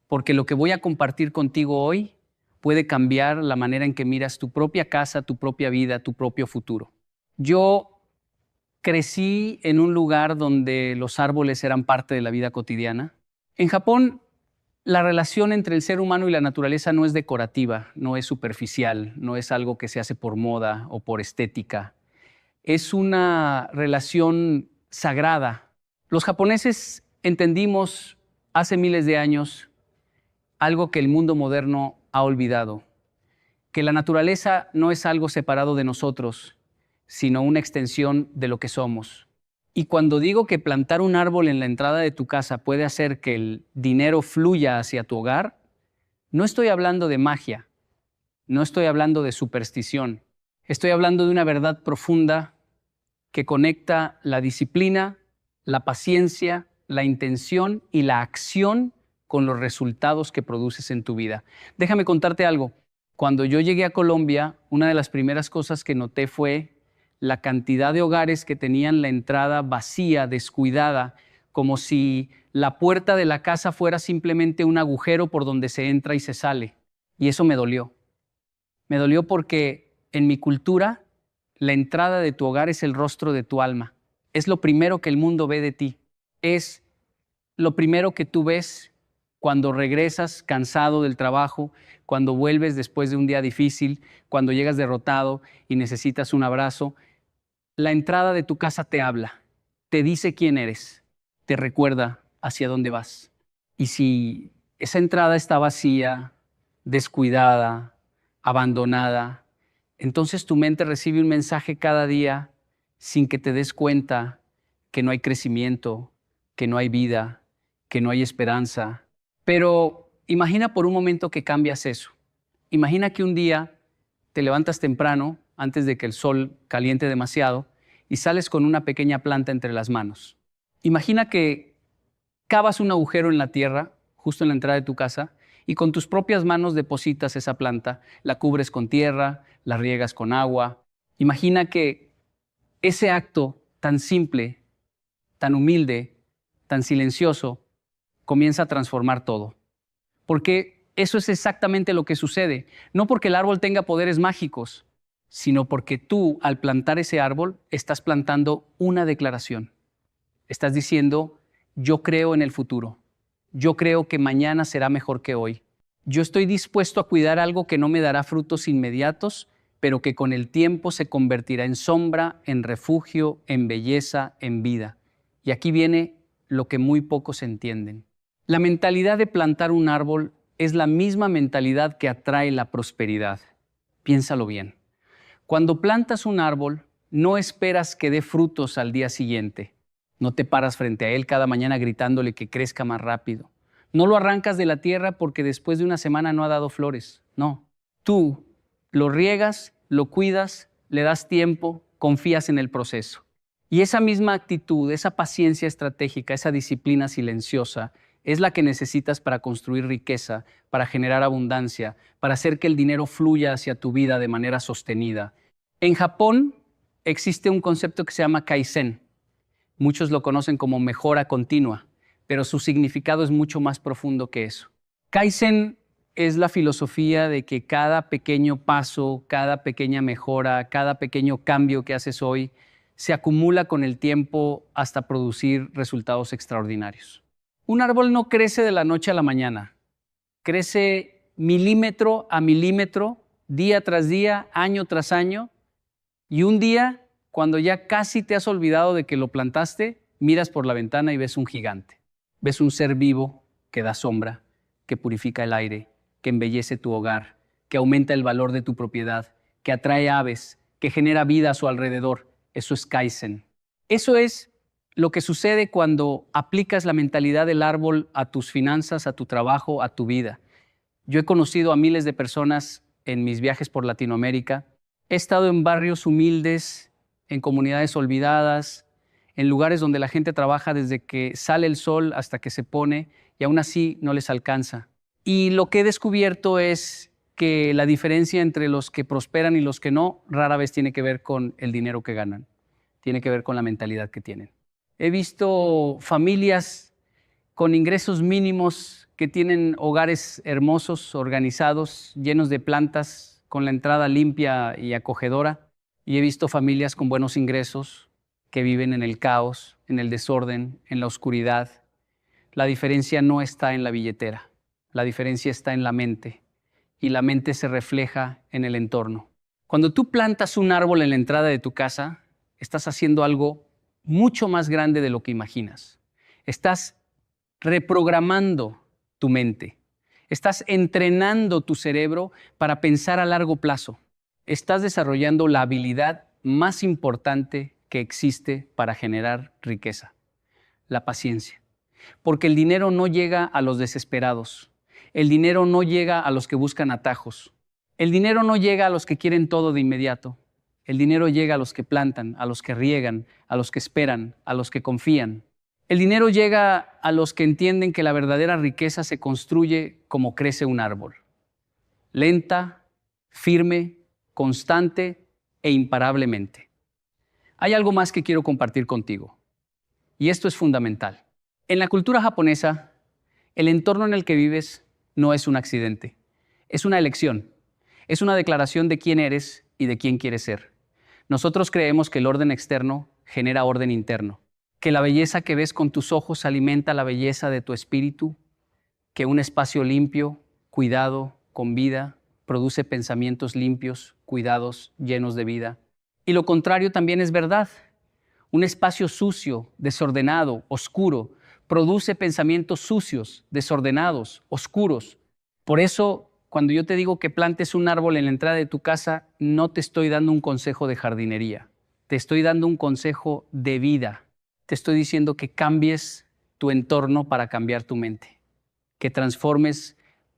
porque lo que voy a compartir contigo hoy puede cambiar la manera en que miras tu propia casa, tu propia vida, tu propio futuro. Yo crecí en un lugar donde los árboles eran parte de la vida cotidiana. En Japón, la relación entre el ser humano y la naturaleza no es decorativa, no es superficial, no es algo que se hace por moda o por estética. Es una relación sagrada. Los japoneses entendimos hace miles de años algo que el mundo moderno ha olvidado, que la naturaleza no es algo separado de nosotros, sino una extensión de lo que somos. Y cuando digo que plantar un árbol en la entrada de tu casa puede hacer que el dinero fluya hacia tu hogar, no estoy hablando de magia, no estoy hablando de superstición, estoy hablando de una verdad profunda que conecta la disciplina, la paciencia, la intención y la acción con los resultados que produces en tu vida. Déjame contarte algo. Cuando yo llegué a Colombia, una de las primeras cosas que noté fue la cantidad de hogares que tenían la entrada vacía, descuidada, como si la puerta de la casa fuera simplemente un agujero por donde se entra y se sale. Y eso me dolió. Me dolió porque en mi cultura, la entrada de tu hogar es el rostro de tu alma. Es lo primero que el mundo ve de ti. Es lo primero que tú ves cuando regresas cansado del trabajo, cuando vuelves después de un día difícil, cuando llegas derrotado y necesitas un abrazo. La entrada de tu casa te habla, te dice quién eres, te recuerda hacia dónde vas. Y si esa entrada está vacía, descuidada, abandonada, entonces tu mente recibe un mensaje cada día sin que te des cuenta que no hay crecimiento, que no hay vida, que no hay esperanza. Pero imagina por un momento que cambias eso. Imagina que un día te levantas temprano, antes de que el sol caliente demasiado, y sales con una pequeña planta entre las manos. Imagina que cavas un agujero en la tierra, justo en la entrada de tu casa, y con tus propias manos depositas esa planta, la cubres con tierra, la riegas con agua. Imagina que ese acto tan simple, tan humilde, tan silencioso, comienza a transformar todo. Porque eso es exactamente lo que sucede. No porque el árbol tenga poderes mágicos, sino porque tú, al plantar ese árbol, estás plantando una declaración. Estás diciendo, yo creo en el futuro. Yo creo que mañana será mejor que hoy. Yo estoy dispuesto a cuidar algo que no me dará frutos inmediatos, pero que con el tiempo se convertirá en sombra, en refugio, en belleza, en vida. Y aquí viene lo que muy pocos entienden. La mentalidad de plantar un árbol es la misma mentalidad que atrae la prosperidad. Piénsalo bien. Cuando plantas un árbol, no esperas que dé frutos al día siguiente. No te paras frente a él cada mañana gritándole que crezca más rápido. No lo arrancas de la tierra porque después de una semana no ha dado flores. No. Tú lo riegas, lo cuidas, le das tiempo, confías en el proceso. Y esa misma actitud, esa paciencia estratégica, esa disciplina silenciosa, es la que necesitas para construir riqueza, para generar abundancia, para hacer que el dinero fluya hacia tu vida de manera sostenida. En Japón existe un concepto que se llama Kaizen. Muchos lo conocen como mejora continua, pero su significado es mucho más profundo que eso. Kaizen es la filosofía de que cada pequeño paso, cada pequeña mejora, cada pequeño cambio que haces hoy se acumula con el tiempo hasta producir resultados extraordinarios. Un árbol no crece de la noche a la mañana, crece milímetro a milímetro, día tras día, año tras año, y un día, cuando ya casi te has olvidado de que lo plantaste, miras por la ventana y ves un gigante. Ves un ser vivo que da sombra, que purifica el aire, que embellece tu hogar, que aumenta el valor de tu propiedad, que atrae aves, que genera vida a su alrededor. Eso es Kaizen. Eso es lo que sucede cuando aplicas la mentalidad del árbol a tus finanzas, a tu trabajo, a tu vida. Yo he conocido a miles de personas en mis viajes por Latinoamérica. He estado en barrios humildes, en comunidades olvidadas, en lugares donde la gente trabaja desde que sale el sol hasta que se pone y aún así no les alcanza. Y lo que he descubierto es que la diferencia entre los que prosperan y los que no rara vez tiene que ver con el dinero que ganan, tiene que ver con la mentalidad que tienen. He visto familias con ingresos mínimos que tienen hogares hermosos, organizados, llenos de plantas, con la entrada limpia y acogedora. Y he visto familias con buenos ingresos que viven en el caos, en el desorden, en la oscuridad. La diferencia no está en la billetera, la diferencia está en la mente. Y la mente se refleja en el entorno. Cuando tú plantas un árbol en la entrada de tu casa, estás haciendo algo mucho más grande de lo que imaginas. Estás reprogramando tu mente. Estás entrenando tu cerebro para pensar a largo plazo. Estás desarrollando la habilidad más importante que existe para generar riqueza, la paciencia. Porque el dinero no llega a los desesperados. El dinero no llega a los que buscan atajos. El dinero no llega a los que quieren todo de inmediato. El dinero llega a los que plantan, a los que riegan, a los que esperan, a los que confían. El dinero llega a los que entienden que la verdadera riqueza se construye como crece un árbol. Lenta, firme, constante e imparablemente. Hay algo más que quiero compartir contigo. Y esto es fundamental. En la cultura japonesa, el entorno en el que vives no es un accidente. Es una elección. Es una declaración de quién eres y de quién quieres ser. Nosotros creemos que el orden externo genera orden interno, que la belleza que ves con tus ojos alimenta la belleza de tu espíritu, que un espacio limpio, cuidado, con vida, produce pensamientos limpios, cuidados, llenos de vida. Y lo contrario también es verdad. Un espacio sucio, desordenado, oscuro, produce pensamientos sucios, desordenados, oscuros. Por eso, cuando yo te digo que plantes un árbol en la entrada de tu casa, no te estoy dando un consejo de jardinería. Te estoy dando un consejo de vida. Te estoy diciendo que cambies tu entorno para cambiar tu mente. Que transformes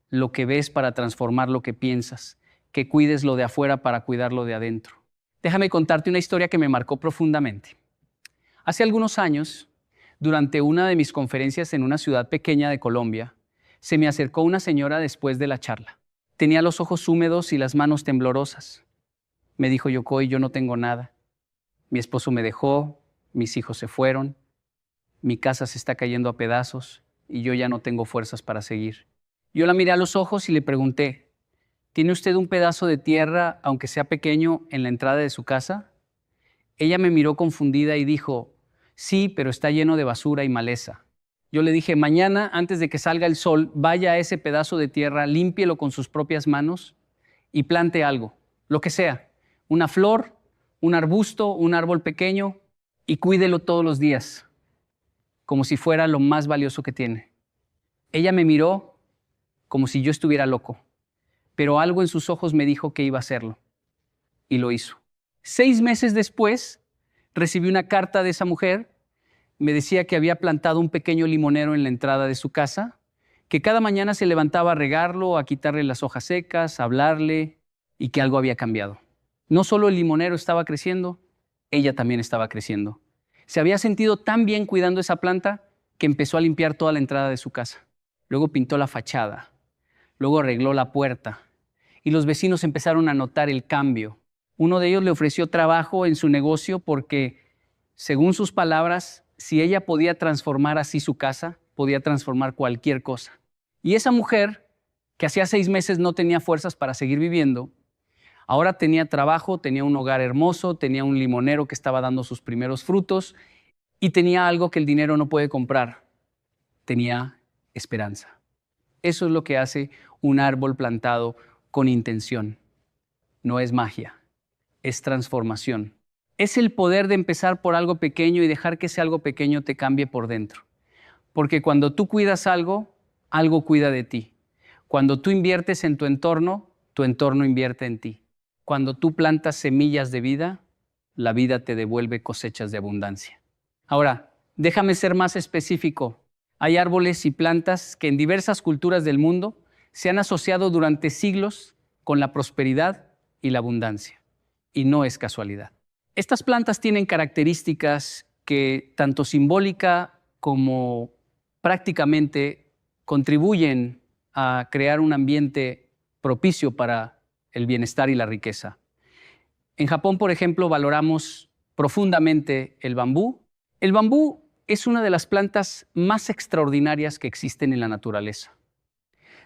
lo que ves para transformar lo que piensas. Que cuides lo de afuera para cuidar lo de adentro. Déjame contarte una historia que me marcó profundamente. Hace algunos años, durante una de mis conferencias en una ciudad pequeña de Colombia, se me acercó una señora después de la charla. Tenía los ojos húmedos y las manos temblorosas. Me dijo: Yocoy, yo no tengo nada. Mi esposo me dejó, mis hijos se fueron, mi casa se está cayendo a pedazos y yo ya no tengo fuerzas para seguir. Yo la miré a los ojos y le pregunté: ¿tiene usted un pedazo de tierra, aunque sea pequeño, en la entrada de su casa? Ella me miró confundida y dijo: sí, pero está lleno de basura y maleza. Yo le dije: mañana, antes de que salga el sol, vaya a ese pedazo de tierra, límpielo con sus propias manos y plante algo, lo que sea. una flor, un arbusto, un árbol pequeño, y cuídelo todos los días, como si fuera lo más valioso que tiene. Ella me miró como si yo estuviera loco, pero algo en sus ojos me dijo que iba a hacerlo, y lo hizo. 6 meses después, recibí una carta de esa mujer. Me decía que había plantado un pequeño limonero en la entrada de su casa, que cada mañana se levantaba a regarlo, a quitarle las hojas secas, a hablarle, y que algo había cambiado. No solo el limonero estaba creciendo, ella también estaba creciendo. Se había sentido tan bien cuidando esa planta que empezó a limpiar toda la entrada de su casa. Luego pintó la fachada, luego arregló la puerta, y los vecinos empezaron a notar el cambio. Uno de ellos le ofreció trabajo en su negocio porque, según sus palabras, si ella podía transformar así su casa, podía transformar cualquier cosa. Y esa mujer, que hacía 6 meses no tenía fuerzas para seguir viviendo, ahora tenía trabajo, tenía un hogar hermoso, tenía un limonero que estaba dando sus primeros frutos y tenía algo que el dinero no puede comprar. Tenía esperanza. Eso es lo que hace un árbol plantado con intención. No es magia, es transformación. Es el poder de empezar por algo pequeño y dejar que ese algo pequeño te cambie por dentro. Porque cuando tú cuidas algo, algo cuida de ti. Cuando tú inviertes en tu entorno invierte en ti. Cuando tú plantas semillas de vida, la vida te devuelve cosechas de abundancia. Ahora, déjame ser más específico. Hay árboles y plantas que en diversas culturas del mundo se han asociado durante siglos con la prosperidad y la abundancia. Y no es casualidad. Estas plantas tienen características que tanto simbólica como prácticamente contribuyen a crear un ambiente propicio para el bienestar y la riqueza. En Japón, por ejemplo, valoramos profundamente el bambú. El bambú es una de las plantas más extraordinarias que existen en la naturaleza.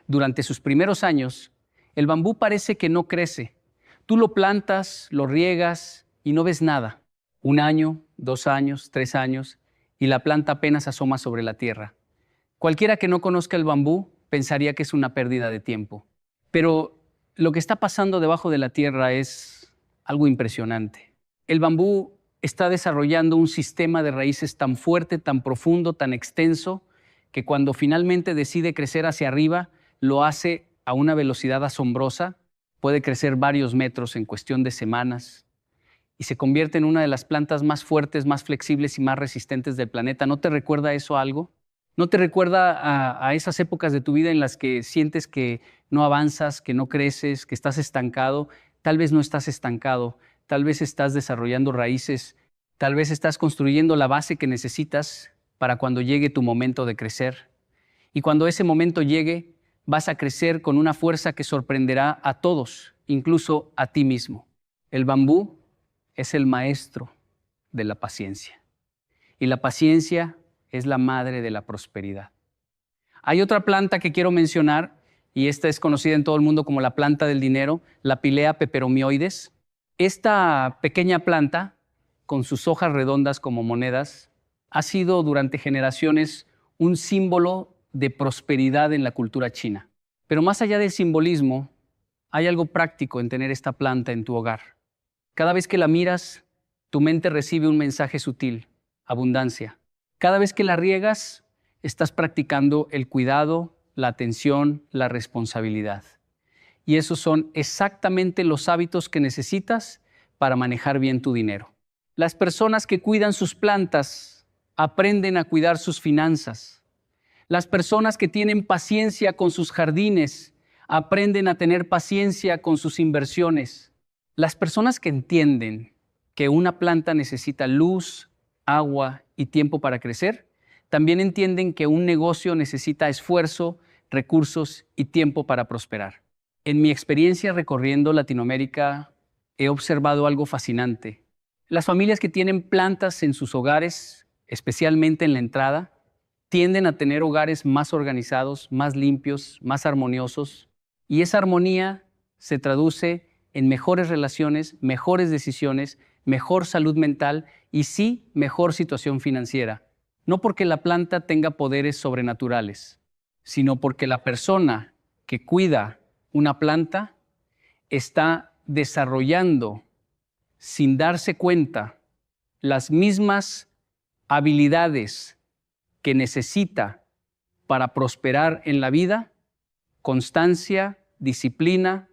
Durante sus primeros años, el bambú parece que no crece. Tú lo plantas, lo riegas y no ves nada. 1 año, 2 años, 3 años, y la planta apenas asoma sobre la tierra. Cualquiera que no conozca el bambú pensaría que es una pérdida de tiempo. Pero lo que está pasando debajo de la tierra es algo impresionante. El bambú está desarrollando un sistema de raíces tan fuerte, tan profundo, tan extenso, que cuando finalmente decide crecer hacia arriba, lo hace a una velocidad asombrosa. Puede crecer varios metros en cuestión de semanas y se convierte en una de las plantas más fuertes, más flexibles y más resistentes del planeta. ¿No te recuerda eso a algo? ¿No te recuerda a esas épocas de tu vida en las que sientes que no avanzas, que no creces, que estás estancado? Tal vez no estás estancado, tal vez estás desarrollando raíces, tal vez estás construyendo la base que necesitas para cuando llegue tu momento de crecer. Y cuando ese momento llegue, vas a crecer con una fuerza que sorprenderá a todos, incluso a ti mismo. El bambú es el maestro de la paciencia. Y la paciencia es la madre de la prosperidad. Hay otra planta que quiero mencionar, y esta es conocida en todo el mundo como la planta del dinero, la Pilea peperomioides. Esta pequeña planta, con sus hojas redondas como monedas, ha sido durante generaciones un símbolo de prosperidad en la cultura china. Pero más allá del simbolismo, hay algo práctico en tener esta planta en tu hogar. Cada vez que la miras, tu mente recibe un mensaje sutil: abundancia. Cada vez que la riegas, estás practicando el cuidado, la atención, la responsabilidad. Y esos son exactamente los hábitos que necesitas para manejar bien tu dinero. Las personas que cuidan sus plantas aprenden a cuidar sus finanzas. Las personas que tienen paciencia con sus jardines aprenden a tener paciencia con sus inversiones. Las personas que entienden que una planta necesita luz, agua y tiempo para crecer, también entienden que un negocio necesita esfuerzo, recursos y tiempo para prosperar. En mi experiencia recorriendo Latinoamérica, he observado algo fascinante. Las familias que tienen plantas en sus hogares, especialmente en la entrada, tienden a tener hogares más organizados, más limpios, más armoniosos, y esa armonía se traduce en mejores relaciones, mejores decisiones, mejor salud mental y sí, mejor situación financiera. No porque la planta tenga poderes sobrenaturales, sino porque la persona que cuida una planta está desarrollando sin darse cuenta, las mismas habilidades que necesita para prosperar en la vida: constancia, disciplina,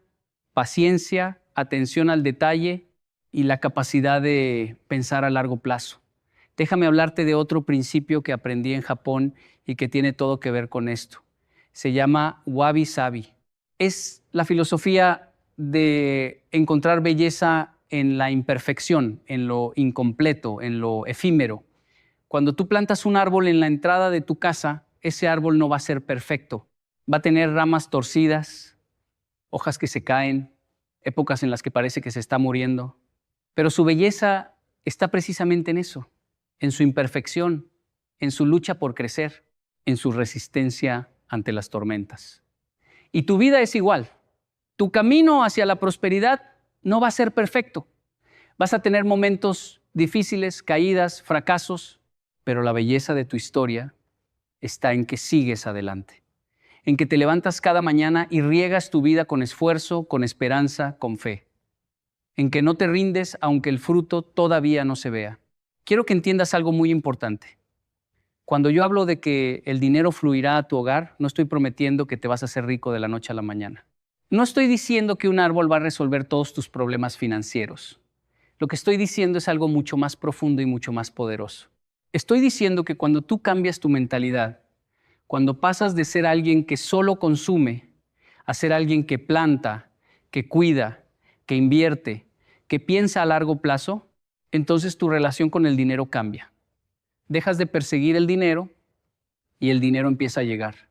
paciencia, atención al detalle y la capacidad de pensar a largo plazo. Déjame hablarte de otro principio que aprendí en Japón y que tiene todo que ver con esto. Se llama Wabi Sabi. Es la filosofía de encontrar belleza en la imperfección, en lo incompleto, en lo efímero. Cuando tú plantas un árbol en la entrada de tu casa, ese árbol no va a ser perfecto. Va a tener ramas torcidas, hojas que se caen, épocas en las que parece que se está muriendo. Pero su belleza está precisamente en eso, en su imperfección, en su lucha por crecer, en su resistencia ante las tormentas. Y tu vida es igual. Tu camino hacia la prosperidad no va a ser perfecto. Vas a tener momentos difíciles, caídas, fracasos, pero la belleza de tu historia está en que sigues adelante, en que te levantas cada mañana y riegas tu vida con esfuerzo, con esperanza, con fe, en que no te rindes aunque el fruto todavía no se vea. Quiero que entiendas algo muy importante. Cuando yo hablo de que el dinero fluirá a tu hogar, no estoy prometiendo que te vas a hacer rico de la noche a la mañana. No estoy diciendo que un árbol va a resolver todos tus problemas financieros. Lo que estoy diciendo es algo mucho más profundo y mucho más poderoso. Estoy diciendo que cuando tú cambias tu mentalidad, cuando pasas de ser alguien que solo consume a ser alguien que planta, que cuida, que invierte, que piensa a largo plazo, entonces tu relación con el dinero cambia. Dejas de perseguir el dinero y el dinero empieza a llegar.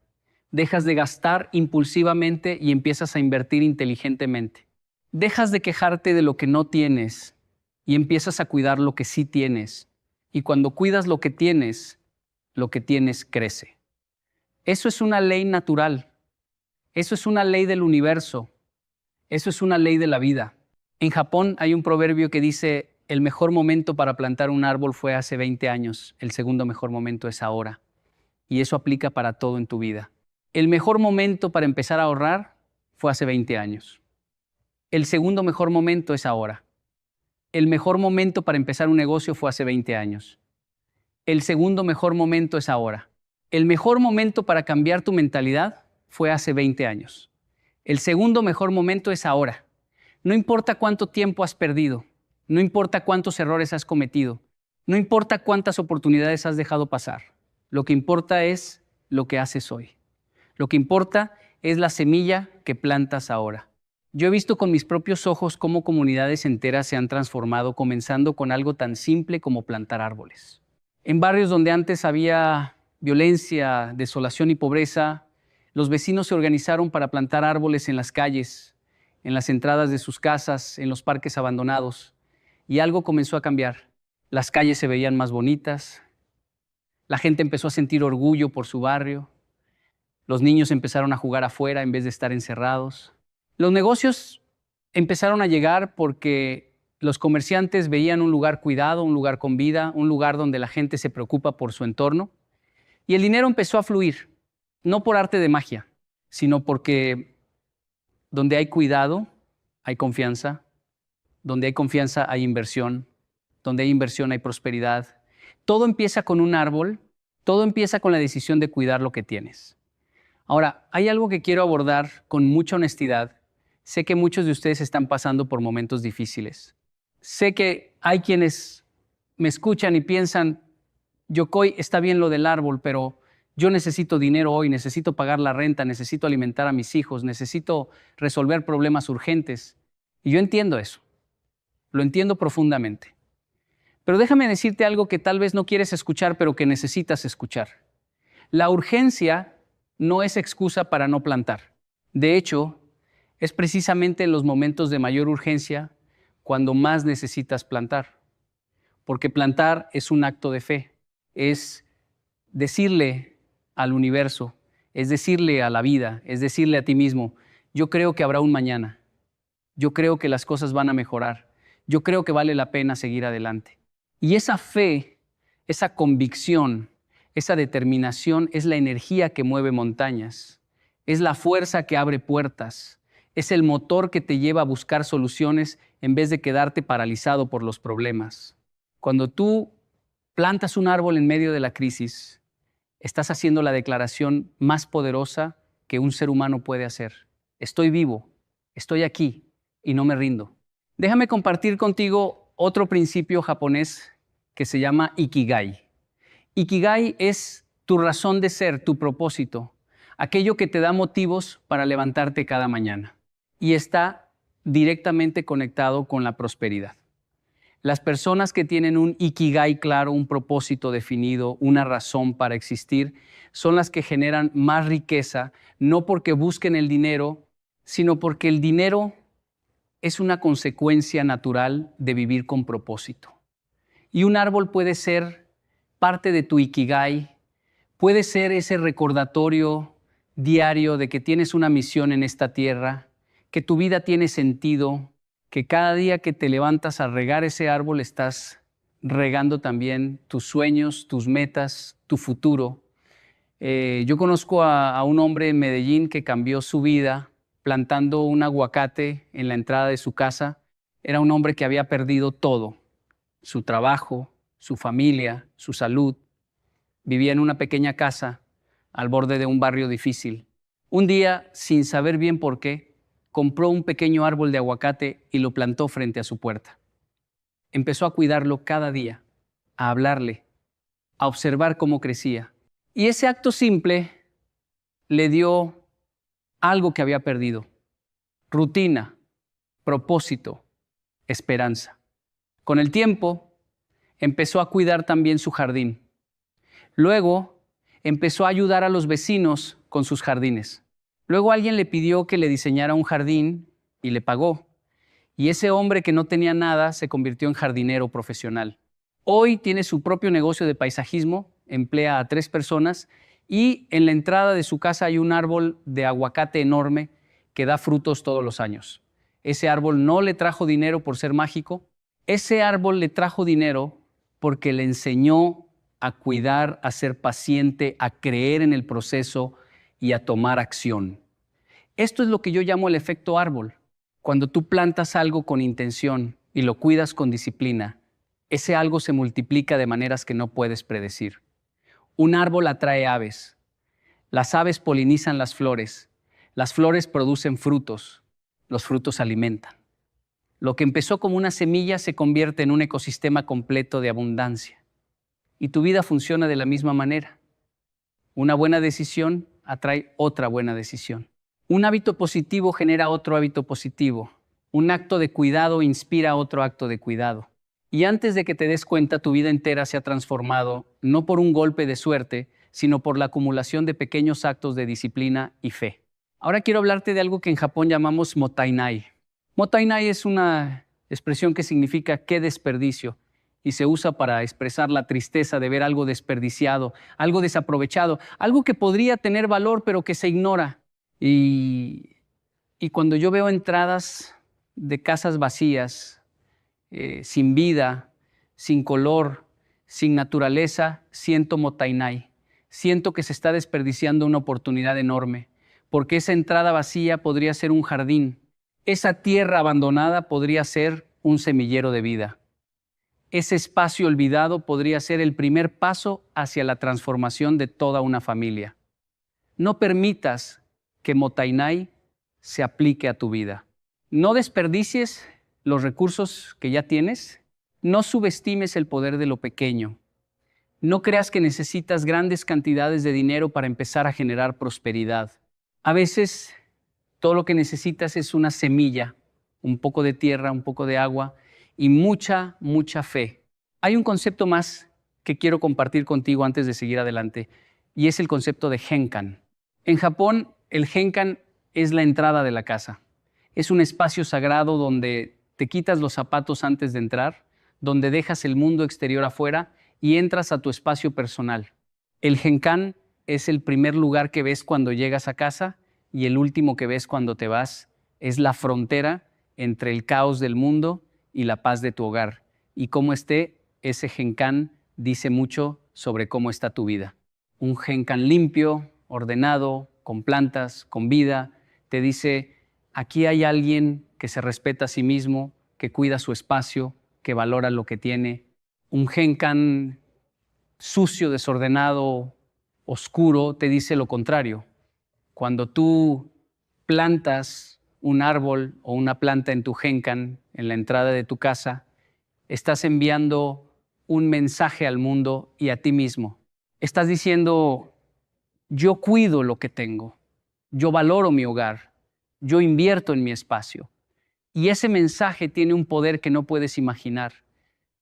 Dejas de gastar impulsivamente y empiezas a invertir inteligentemente. Dejas de quejarte de lo que no tienes y empiezas a cuidar lo que sí tienes. Y cuando cuidas lo que tienes crece. Eso es una ley natural. Eso es una ley del universo. Eso es una ley de la vida. En Japón hay un proverbio que dice: el mejor momento para plantar un árbol fue hace 20 años, el segundo mejor momento es ahora. Y eso aplica para todo en tu vida. El mejor momento para empezar a ahorrar fue hace 20 años. El segundo mejor momento es ahora. El mejor momento para empezar un negocio fue hace 20 años. El segundo mejor momento es ahora. El mejor momento para cambiar tu mentalidad fue hace 20 años. El segundo mejor momento es ahora. No importa cuánto tiempo has perdido, no importa cuántos errores has cometido, no importa cuántas oportunidades has dejado pasar. Lo que importa es lo que haces hoy. Lo que importa es la semilla que plantas ahora. Yo he visto con mis propios ojos cómo comunidades enteras se han transformado, comenzando con algo tan simple como plantar árboles. En barrios donde antes había violencia, desolación y pobreza, los vecinos se organizaron para plantar árboles en las calles, en las entradas de sus casas, en los parques abandonados. Y algo comenzó a cambiar. Las calles se veían más bonitas, la gente empezó a sentir orgullo por su barrio, los niños empezaron a jugar afuera en vez de estar encerrados. Los negocios empezaron a llegar porque los comerciantes veían un lugar cuidado, un lugar con vida, un lugar donde la gente se preocupa por su entorno. Y el dinero empezó a fluir, no por arte de magia, sino porque donde hay cuidado, hay confianza. Donde hay confianza, hay inversión. Donde hay inversión, hay prosperidad. Todo empieza con un árbol, todo empieza con la decisión de cuidar lo que tienes. Ahora, hay algo que quiero abordar con mucha honestidad. Sé que muchos de ustedes están pasando por momentos difíciles. Sé que hay quienes me escuchan y piensan: Yocoy, está bien lo del árbol, pero yo necesito dinero hoy, necesito pagar la renta, necesito alimentar a mis hijos, necesito resolver problemas urgentes. Y yo entiendo eso. Lo entiendo profundamente. Pero déjame decirte algo que tal vez no quieres escuchar, pero que necesitas escuchar. La urgencia no es excusa para no plantar. De hecho, es precisamente en los momentos de mayor urgencia cuando más necesitas plantar. Porque plantar es un acto de fe. Es decirle al universo, es decirle a la vida, es decirle a ti mismo: yo creo que habrá un mañana. Yo creo que las cosas van a mejorar. Yo creo que vale la pena seguir adelante. Y esa fe, esa convicción, esa determinación es la energía que mueve montañas, es la fuerza que abre puertas, Es el motor que te lleva a buscar soluciones en vez de quedarte paralizado por los problemas. Cuando tú plantas un árbol en medio de la crisis, estás haciendo la declaración más poderosa que un ser humano puede hacer. Estoy vivo, estoy aquí y no me rindo. Déjame compartir contigo otro principio japonés que se llama Ikigai. Ikigai es tu razón de ser, tu propósito, aquello que te da motivos para levantarte cada mañana. Y está directamente conectado con la prosperidad. Las personas que tienen un Ikigai claro, un propósito definido, una razón para existir, son las que generan más riqueza, no porque busquen el dinero, sino porque el dinero es una consecuencia natural de vivir con propósito. Y un árbol puede ser parte de tu Ikigai, puede ser ese recordatorio diario de que tienes una misión en esta tierra, que tu vida tiene sentido, que cada día que te levantas a regar ese árbol estás regando también tus sueños, tus metas, tu futuro. Yo conozco a un hombre en Medellín que cambió su vida plantando un aguacate en la entrada de su casa. Era un hombre que había perdido todo, su trabajo, su familia, su salud. Vivía en una pequeña casa al borde de un barrio difícil. Un día, sin saber bien por qué, compró un pequeño árbol de aguacate y lo plantó frente a su puerta. Empezó a cuidarlo cada día, a hablarle, a observar cómo crecía. Y ese acto simple le dio algo que había perdido: rutina, propósito, esperanza. Con el tiempo, empezó a cuidar también su jardín. Luego, empezó a ayudar a los vecinos con sus jardines. Luego alguien le pidió que le diseñara un jardín y le pagó. Y ese hombre que no tenía nada se convirtió en jardinero profesional. Hoy tiene su propio negocio de paisajismo, emplea a 3 personas y en la entrada de su casa hay un árbol de aguacate enorme que da frutos todos los años. Ese árbol no le trajo dinero por ser mágico, ese árbol le trajo dinero porque le enseñó a cuidar, a ser paciente, a creer en el proceso y a tomar acción. Esto es lo que yo llamo el efecto árbol. Cuando tú plantas algo con intención y lo cuidas con disciplina, ese algo se multiplica de maneras que no puedes predecir. Un árbol atrae aves. Las aves polinizan las flores producen frutos, los frutos alimentan. Lo que empezó como una semilla se convierte en un ecosistema completo de abundancia. Y tu vida funciona de la misma manera. Una buena decisión atrae otra buena decisión. Un hábito positivo genera otro hábito positivo. Un acto de cuidado inspira otro acto de cuidado. Y antes de que te des cuenta, tu vida entera se ha transformado, no por un golpe de suerte, sino por la acumulación de pequeños actos de disciplina y fe. Ahora quiero hablarte de algo que en Japón llamamos mottainai. Mottainai es una expresión que significa qué desperdicio y se usa para expresar la tristeza de ver algo desperdiciado, algo desaprovechado, algo que podría tener valor pero que se ignora. Y cuando yo veo entradas de casas vacías, sin vida, sin color, sin naturaleza, siento mottainai. Siento que se está desperdiciando una oportunidad enorme, porque esa entrada vacía podría ser un jardín. Esa tierra abandonada podría ser un semillero de vida. Ese espacio olvidado podría ser el primer paso hacia la transformación de toda una familia. No permitas que mottainai se aplique a tu vida. No desperdicies los recursos que ya tienes. No subestimes el poder de lo pequeño. No creas que necesitas grandes cantidades de dinero para empezar a generar prosperidad. A veces todo lo que necesitas es una semilla, un poco de tierra, un poco de agua y mucha, mucha fe. Hay un concepto más que quiero compartir contigo antes de seguir adelante y es el concepto de genkan. En Japón, el genkan es la entrada de la casa. Es un espacio sagrado donde te quitas los zapatos antes de entrar, donde dejas el mundo exterior afuera y entras a tu espacio personal. El genkan es el primer lugar que ves cuando llegas a casa y el último que ves cuando te vas. Es la frontera entre el caos del mundo y la paz de tu hogar. Y cómo esté ese genkan dice mucho sobre cómo está tu vida. Un genkan limpio, ordenado, con plantas, con vida, te dice Aquí hay alguien que se respeta a sí mismo, que cuida su espacio, que valora lo que tiene. Un genkan sucio, desordenado, oscuro, te dice lo contrario. Cuando tú plantas un árbol o una planta en tu genkan, en la entrada de tu casa, estás enviando un mensaje al mundo y a ti mismo. Estás diciendo, yo cuido lo que tengo, yo valoro mi hogar, yo invierto en mi espacio. Y ese mensaje tiene un poder que no puedes imaginar,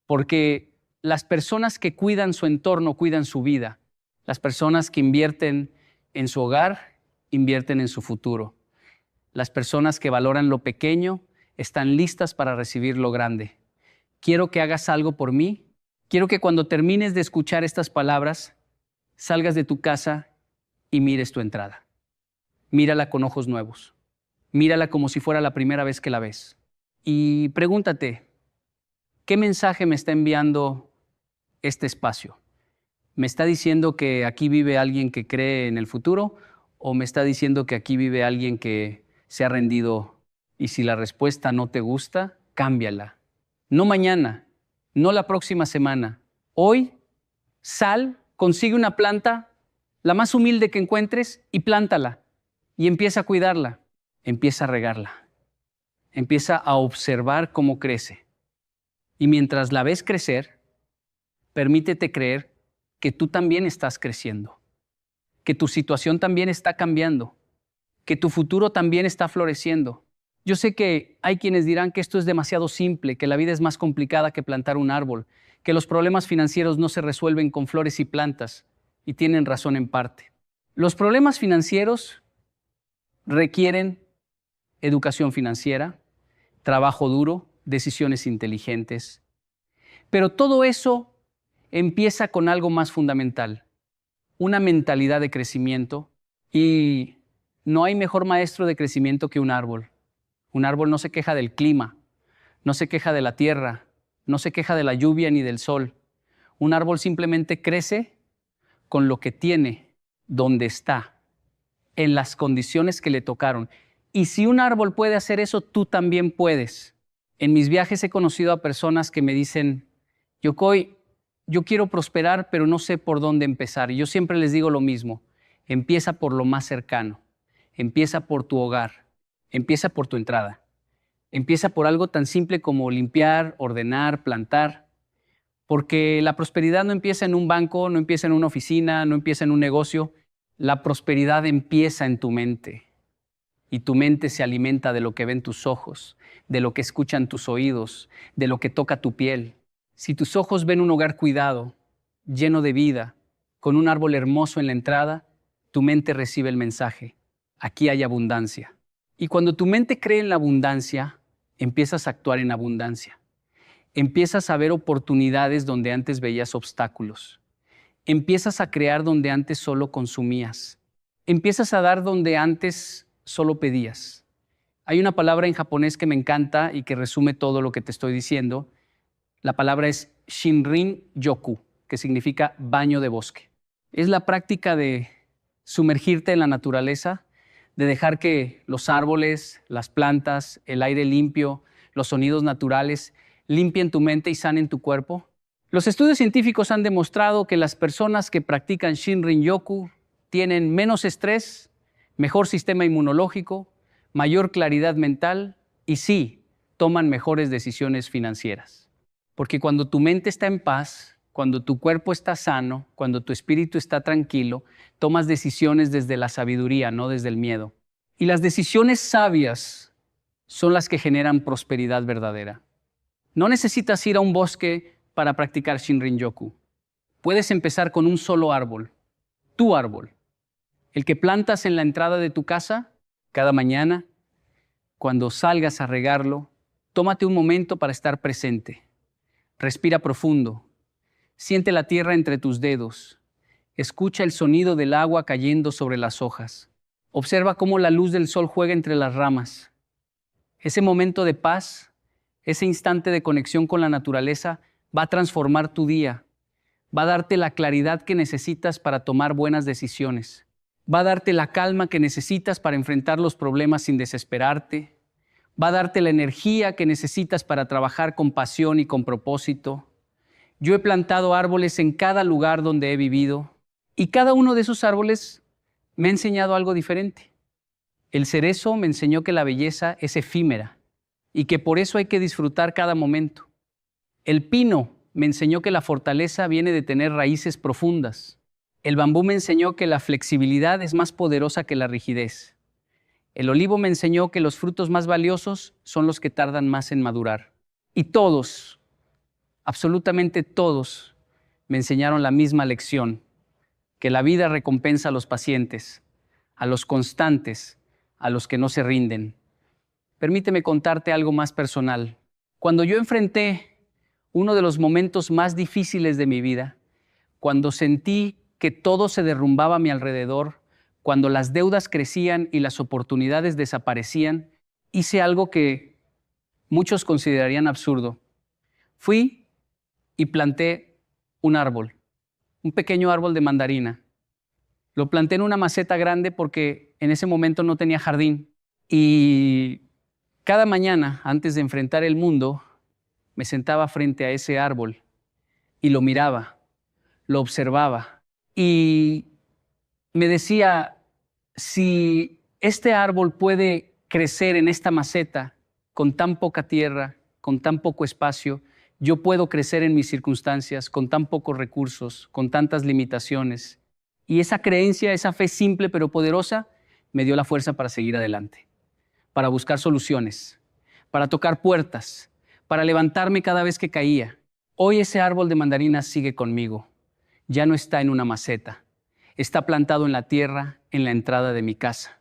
porque las personas que cuidan su entorno cuidan su vida. Las personas que invierten en su hogar invierten en su futuro. Las personas que valoran lo pequeño están listas para recibir lo grande. Quiero que hagas algo por mí. Quiero que cuando termines de escuchar estas palabras, salgas de tu casa y mires tu entrada. Mírala con ojos nuevos. Mírala como si fuera la primera vez que la ves. Y pregúntate, ¿qué mensaje me está enviando este espacio? ¿Me está diciendo que aquí vive alguien que cree en el futuro o me está diciendo que aquí vive alguien que se ha rendido? Y si la respuesta no te gusta, cámbiala. No mañana, no la próxima semana. Hoy, sal, consigue una planta, la más humilde que encuentres, y plántala. Y empieza a cuidarla, empieza a regarla. Empieza a observar cómo crece. Y mientras la ves crecer, permítete creer que tú también estás creciendo, que tu situación también está cambiando, que tu futuro también está floreciendo. Yo sé que hay quienes dirán que esto es demasiado simple, que la vida es más complicada que plantar un árbol, que los problemas financieros no se resuelven con flores y plantas, y tienen razón en parte. Los problemas financieros requieren educación financiera, trabajo duro, decisiones inteligentes. Pero todo eso empieza con algo más fundamental, una mentalidad de crecimiento, y no hay mejor maestro de crecimiento que un árbol. Un árbol no se queja del clima, no se queja de la tierra, no se queja de la lluvia ni del sol. Un árbol simplemente crece con lo que tiene, donde está, en las condiciones que le tocaron. Y si un árbol puede hacer eso, tú también puedes. En mis viajes he conocido a personas que me dicen, Yokoi, yo quiero prosperar, pero no sé por dónde empezar. Y yo siempre les digo lo mismo, empieza por lo más cercano, empieza por tu hogar, empieza por tu entrada, empieza por algo tan simple como limpiar, ordenar, plantar, porque la prosperidad no empieza en un banco, no empieza en una oficina, no empieza en un negocio, la prosperidad empieza en tu mente. Y tu mente se alimenta de lo que ven tus ojos, de lo que escuchan tus oídos, de lo que toca tu piel. Si tus ojos ven un hogar cuidado, lleno de vida, con un árbol hermoso en la entrada, tu mente recibe el mensaje. Aquí hay abundancia. Y cuando tu mente cree en la abundancia, empiezas a actuar en abundancia. Empiezas a ver oportunidades donde antes veías obstáculos. Empiezas a crear donde antes solo consumías. Empiezas a dar donde antes solo pedías. Hay una palabra en japonés que me encanta y que resume todo lo que te estoy diciendo. La palabra es Shinrin-yoku, que significa baño de bosque. Es la práctica de sumergirte en la naturaleza, de dejar que los árboles, las plantas, el aire limpio, los sonidos naturales limpien tu mente y sanen tu cuerpo. Los estudios científicos han demostrado que las personas que practican Shinrin-yoku tienen menos estrés, mejor sistema inmunológico, mayor claridad mental y sí, toman mejores decisiones financieras. Porque cuando tu mente está en paz, cuando tu cuerpo está sano, cuando tu espíritu está tranquilo, tomas decisiones desde la sabiduría, no desde el miedo. Y las decisiones sabias son las que generan prosperidad verdadera. No necesitas ir a un bosque para practicar Shinrin-yoku. Puedes empezar con un solo árbol, tu árbol, el que plantas en la entrada de tu casa cada mañana. Cuando salgas a regarlo, tómate un momento para estar presente. Respira profundo. Siente la tierra entre tus dedos. Escucha el sonido del agua cayendo sobre las hojas. Observa cómo la luz del sol juega entre las ramas. Ese momento de paz, ese instante de conexión con la naturaleza, va a transformar tu día. Va a darte la claridad que necesitas para tomar buenas decisiones. Va a darte la calma que necesitas para enfrentar los problemas sin desesperarte. Va a darte la energía que necesitas para trabajar con pasión y con propósito. Yo he plantado árboles en cada lugar donde he vivido y cada uno de esos árboles me ha enseñado algo diferente. El cerezo me enseñó que la belleza es efímera y que por eso hay que disfrutar cada momento. El pino me enseñó que la fortaleza viene de tener raíces profundas. El bambú me enseñó que la flexibilidad es más poderosa que la rigidez. El olivo me enseñó que los frutos más valiosos son los que tardan más en madurar. Y todos, absolutamente todos, me enseñaron la misma lección, que la vida recompensa a los pacientes, a los constantes, a los que no se rinden. Permíteme contarte algo más personal. Cuando yo enfrenté uno de los momentos más difíciles de mi vida, cuando sentí que todo se derrumbaba a mi alrededor, cuando las deudas crecían y las oportunidades desaparecían, hice algo que muchos considerarían absurdo. Fui y planté un árbol, un pequeño árbol de mandarina. Lo planté en una maceta grande porque en ese momento no tenía jardín. Y cada mañana, antes de enfrentar el mundo, me sentaba frente a ese árbol y lo miraba, lo observaba y me decía, si este árbol puede crecer en esta maceta con tan poca tierra, con tan poco espacio, yo puedo crecer en mis circunstancias con tan pocos recursos, con tantas limitaciones. Y esa creencia, esa fe simple pero poderosa, me dio la fuerza para seguir adelante, para buscar soluciones, para tocar puertas, para levantarme cada vez que caía. Hoy ese árbol de mandarinas sigue conmigo. Ya no está en una maceta. Está plantado en la tierra, en la entrada de mi casa.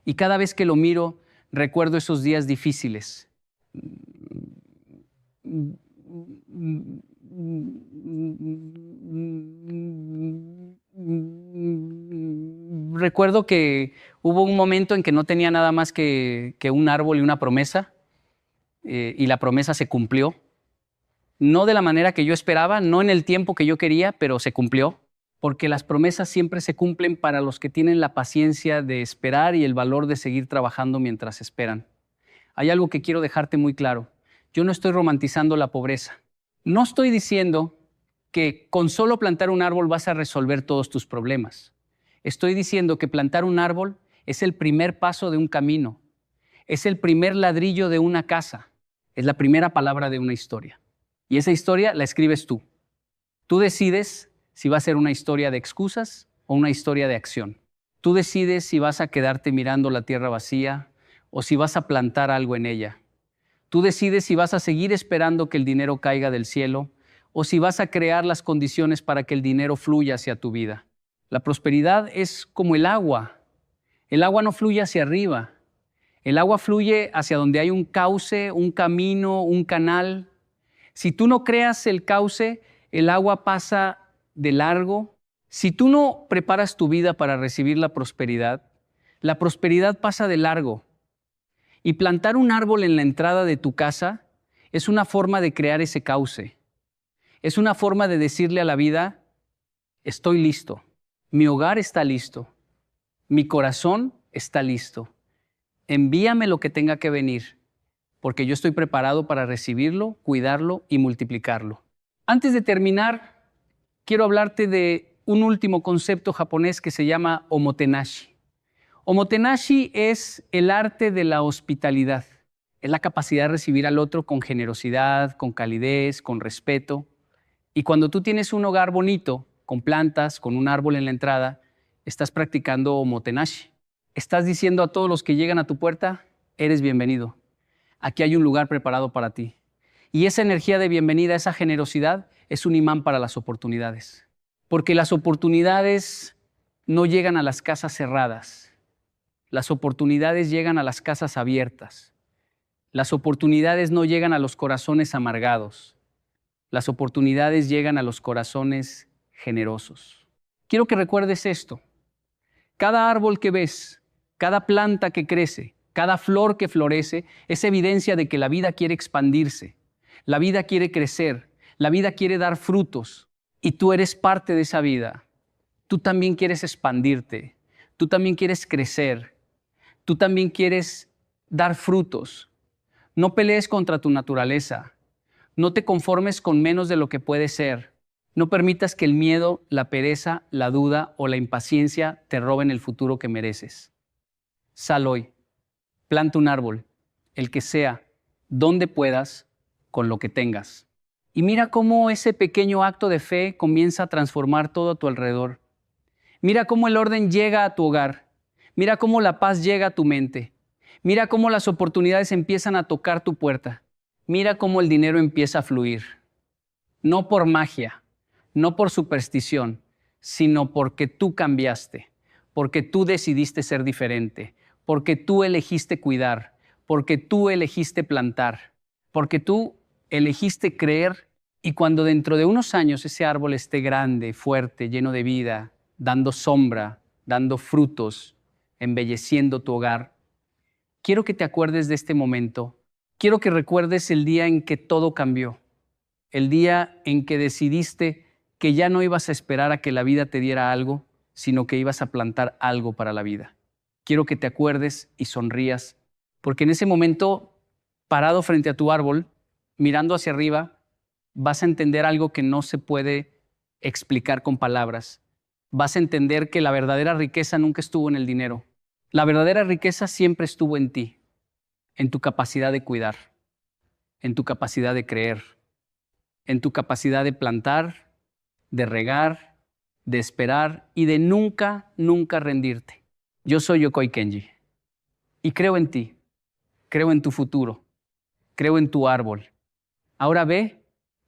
Y cada vez que lo miro, recuerdo esos días difíciles. Recuerdo que hubo un momento en que no tenía nada más que un árbol y una promesa, y la promesa se cumplió. No de la manera que yo esperaba, no en el tiempo que yo quería, pero se cumplió. Porque las promesas siempre se cumplen para los que tienen la paciencia de esperar y el valor de seguir trabajando mientras esperan. Hay algo que quiero dejarte muy claro. Yo no estoy romantizando la pobreza. No estoy diciendo que con solo plantar un árbol vas a resolver todos tus problemas. Estoy diciendo que plantar un árbol es el primer paso de un camino. Es el primer ladrillo de una casa. Es la primera palabra de una historia. Y esa historia la escribes tú. Tú decides si va a ser una historia de excusas o una historia de acción. Tú decides si vas a quedarte mirando la tierra vacía o si vas a plantar algo en ella. Tú decides si vas a seguir esperando que el dinero caiga del cielo o si vas a crear las condiciones para que el dinero fluya hacia tu vida. La prosperidad es como el agua. El agua no fluye hacia arriba. El agua fluye hacia donde hay un cauce, un camino, un canal. Si tú no creas el cauce, el agua pasa de largo. Si tú no preparas tu vida para recibir la prosperidad pasa de largo. Y plantar un árbol en la entrada de tu casa es una forma de crear ese cauce. Es una forma de decirle a la vida, estoy listo, mi hogar está listo, mi corazón está listo. Envíame lo que tenga que venir, porque yo estoy preparado para recibirlo, cuidarlo y multiplicarlo. Antes de terminar, quiero hablarte de un último concepto japonés que se llama omotenashi. Omotenashi es el arte de la hospitalidad. Es la capacidad de recibir al otro con generosidad, con calidez, con respeto. Y cuando tú tienes un hogar bonito, con plantas, con un árbol en la entrada, estás practicando omotenashi. Estás diciendo a todos los que llegan a tu puerta, eres bienvenido. Aquí hay un lugar preparado para ti. Y esa energía de bienvenida, esa generosidad, es un imán para las oportunidades. Porque las oportunidades no llegan a las casas cerradas. Las oportunidades llegan a las casas abiertas. Las oportunidades no llegan a los corazones amargados. Las oportunidades llegan a los corazones generosos. Quiero que recuerdes esto. Cada árbol que ves, cada planta que crece, cada flor que florece, es evidencia de que la vida quiere expandirse. La vida quiere crecer. La vida quiere dar frutos. Y tú eres parte de esa vida. Tú también quieres expandirte. Tú también quieres crecer. Tú también quieres dar frutos. No pelees contra tu naturaleza. No te conformes con menos de lo que puedes ser. No permitas que el miedo, la pereza, la duda o la impaciencia te roben el futuro que mereces. Sal hoy. Planta un árbol, el que sea, donde puedas, con lo que tengas. Y mira cómo ese pequeño acto de fe comienza a transformar todo a tu alrededor. Mira cómo el orden llega a tu hogar. Mira cómo la paz llega a tu mente. Mira cómo las oportunidades empiezan a tocar tu puerta. Mira cómo el dinero empieza a fluir. No por magia, no por superstición, sino porque tú cambiaste, porque tú decidiste ser diferente, porque tú elegiste cuidar, porque tú elegiste plantar, porque tú elegiste creer, y cuando dentro de unos años ese árbol esté grande, fuerte, lleno de vida, dando sombra, dando frutos, embelleciendo tu hogar, quiero que te acuerdes de este momento. Quiero que recuerdes el día en que todo cambió, el día en que decidiste que ya no ibas a esperar a que la vida te diera algo, sino que ibas a plantar algo para la vida. Quiero que te acuerdes y sonrías, porque en ese momento, parado frente a tu árbol, mirando hacia arriba, vas a entender algo que no se puede explicar con palabras. Vas a entender que la verdadera riqueza nunca estuvo en el dinero. La verdadera riqueza siempre estuvo en ti, en tu capacidad de cuidar, en tu capacidad de creer, en tu capacidad de plantar, de regar, de esperar y de nunca, nunca rendirte. Yo soy Yokoi Kenji y creo en ti, creo en tu futuro, creo en tu árbol. Ahora ve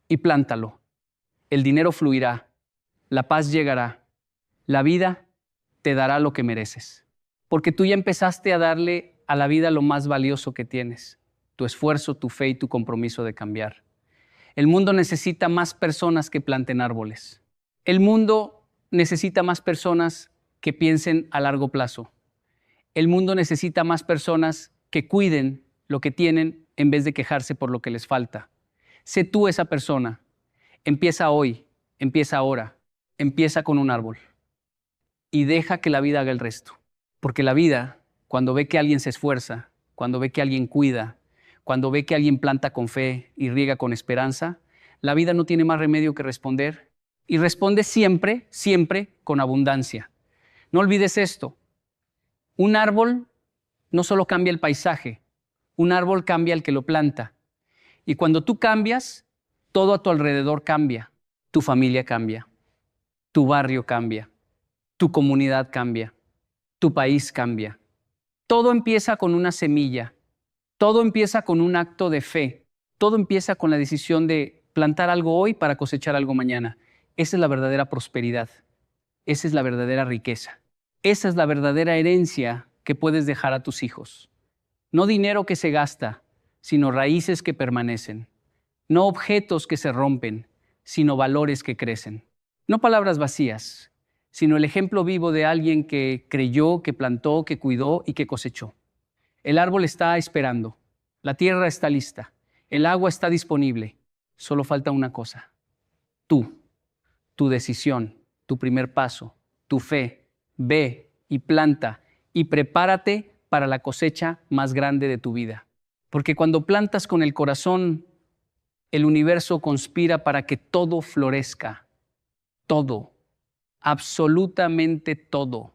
y plántalo. El dinero fluirá, la paz llegará, la vida te dará lo que mereces. Porque tú ya empezaste a darle a la vida lo más valioso que tienes, tu esfuerzo, tu fe y tu compromiso de cambiar. El mundo necesita más personas que planten árboles. El mundo necesita más personas que piensen a largo plazo. El mundo necesita más personas que cuiden lo que tienen en vez de quejarse por lo que les falta. Sé tú esa persona. Empieza hoy, empieza ahora, empieza con un árbol y deja que la vida haga el resto. Porque la vida, cuando ve que alguien se esfuerza, cuando ve que alguien cuida, cuando ve que alguien planta con fe y riega con esperanza, la vida no tiene más remedio que responder. Y responde siempre, siempre con abundancia. No olvides esto. Un árbol no solo cambia el paisaje, un árbol cambia el que lo planta. Y cuando tú cambias, todo a tu alrededor cambia. Tu familia cambia, tu barrio cambia, tu comunidad cambia, tu país cambia. Todo empieza con una semilla, todo empieza con un acto de fe, todo empieza con la decisión de plantar algo hoy para cosechar algo mañana. Esa es la verdadera prosperidad, esa es la verdadera riqueza, esa es la verdadera herencia que puedes dejar a tus hijos. No dinero que se gasta, sino raíces que permanecen. No objetos que se rompen, sino valores que crecen. No palabras vacías, sino el ejemplo vivo de alguien que creyó, que plantó, que cuidó y que cosechó. El árbol está esperando, la tierra está lista, el agua está disponible. Solo falta una cosa: tú, tu decisión, tu primer paso, tu fe. Ve y planta y prepárate para la cosecha más grande de tu vida. Porque cuando plantas con el corazón, el universo conspira para que todo florezca. Todo, absolutamente todo.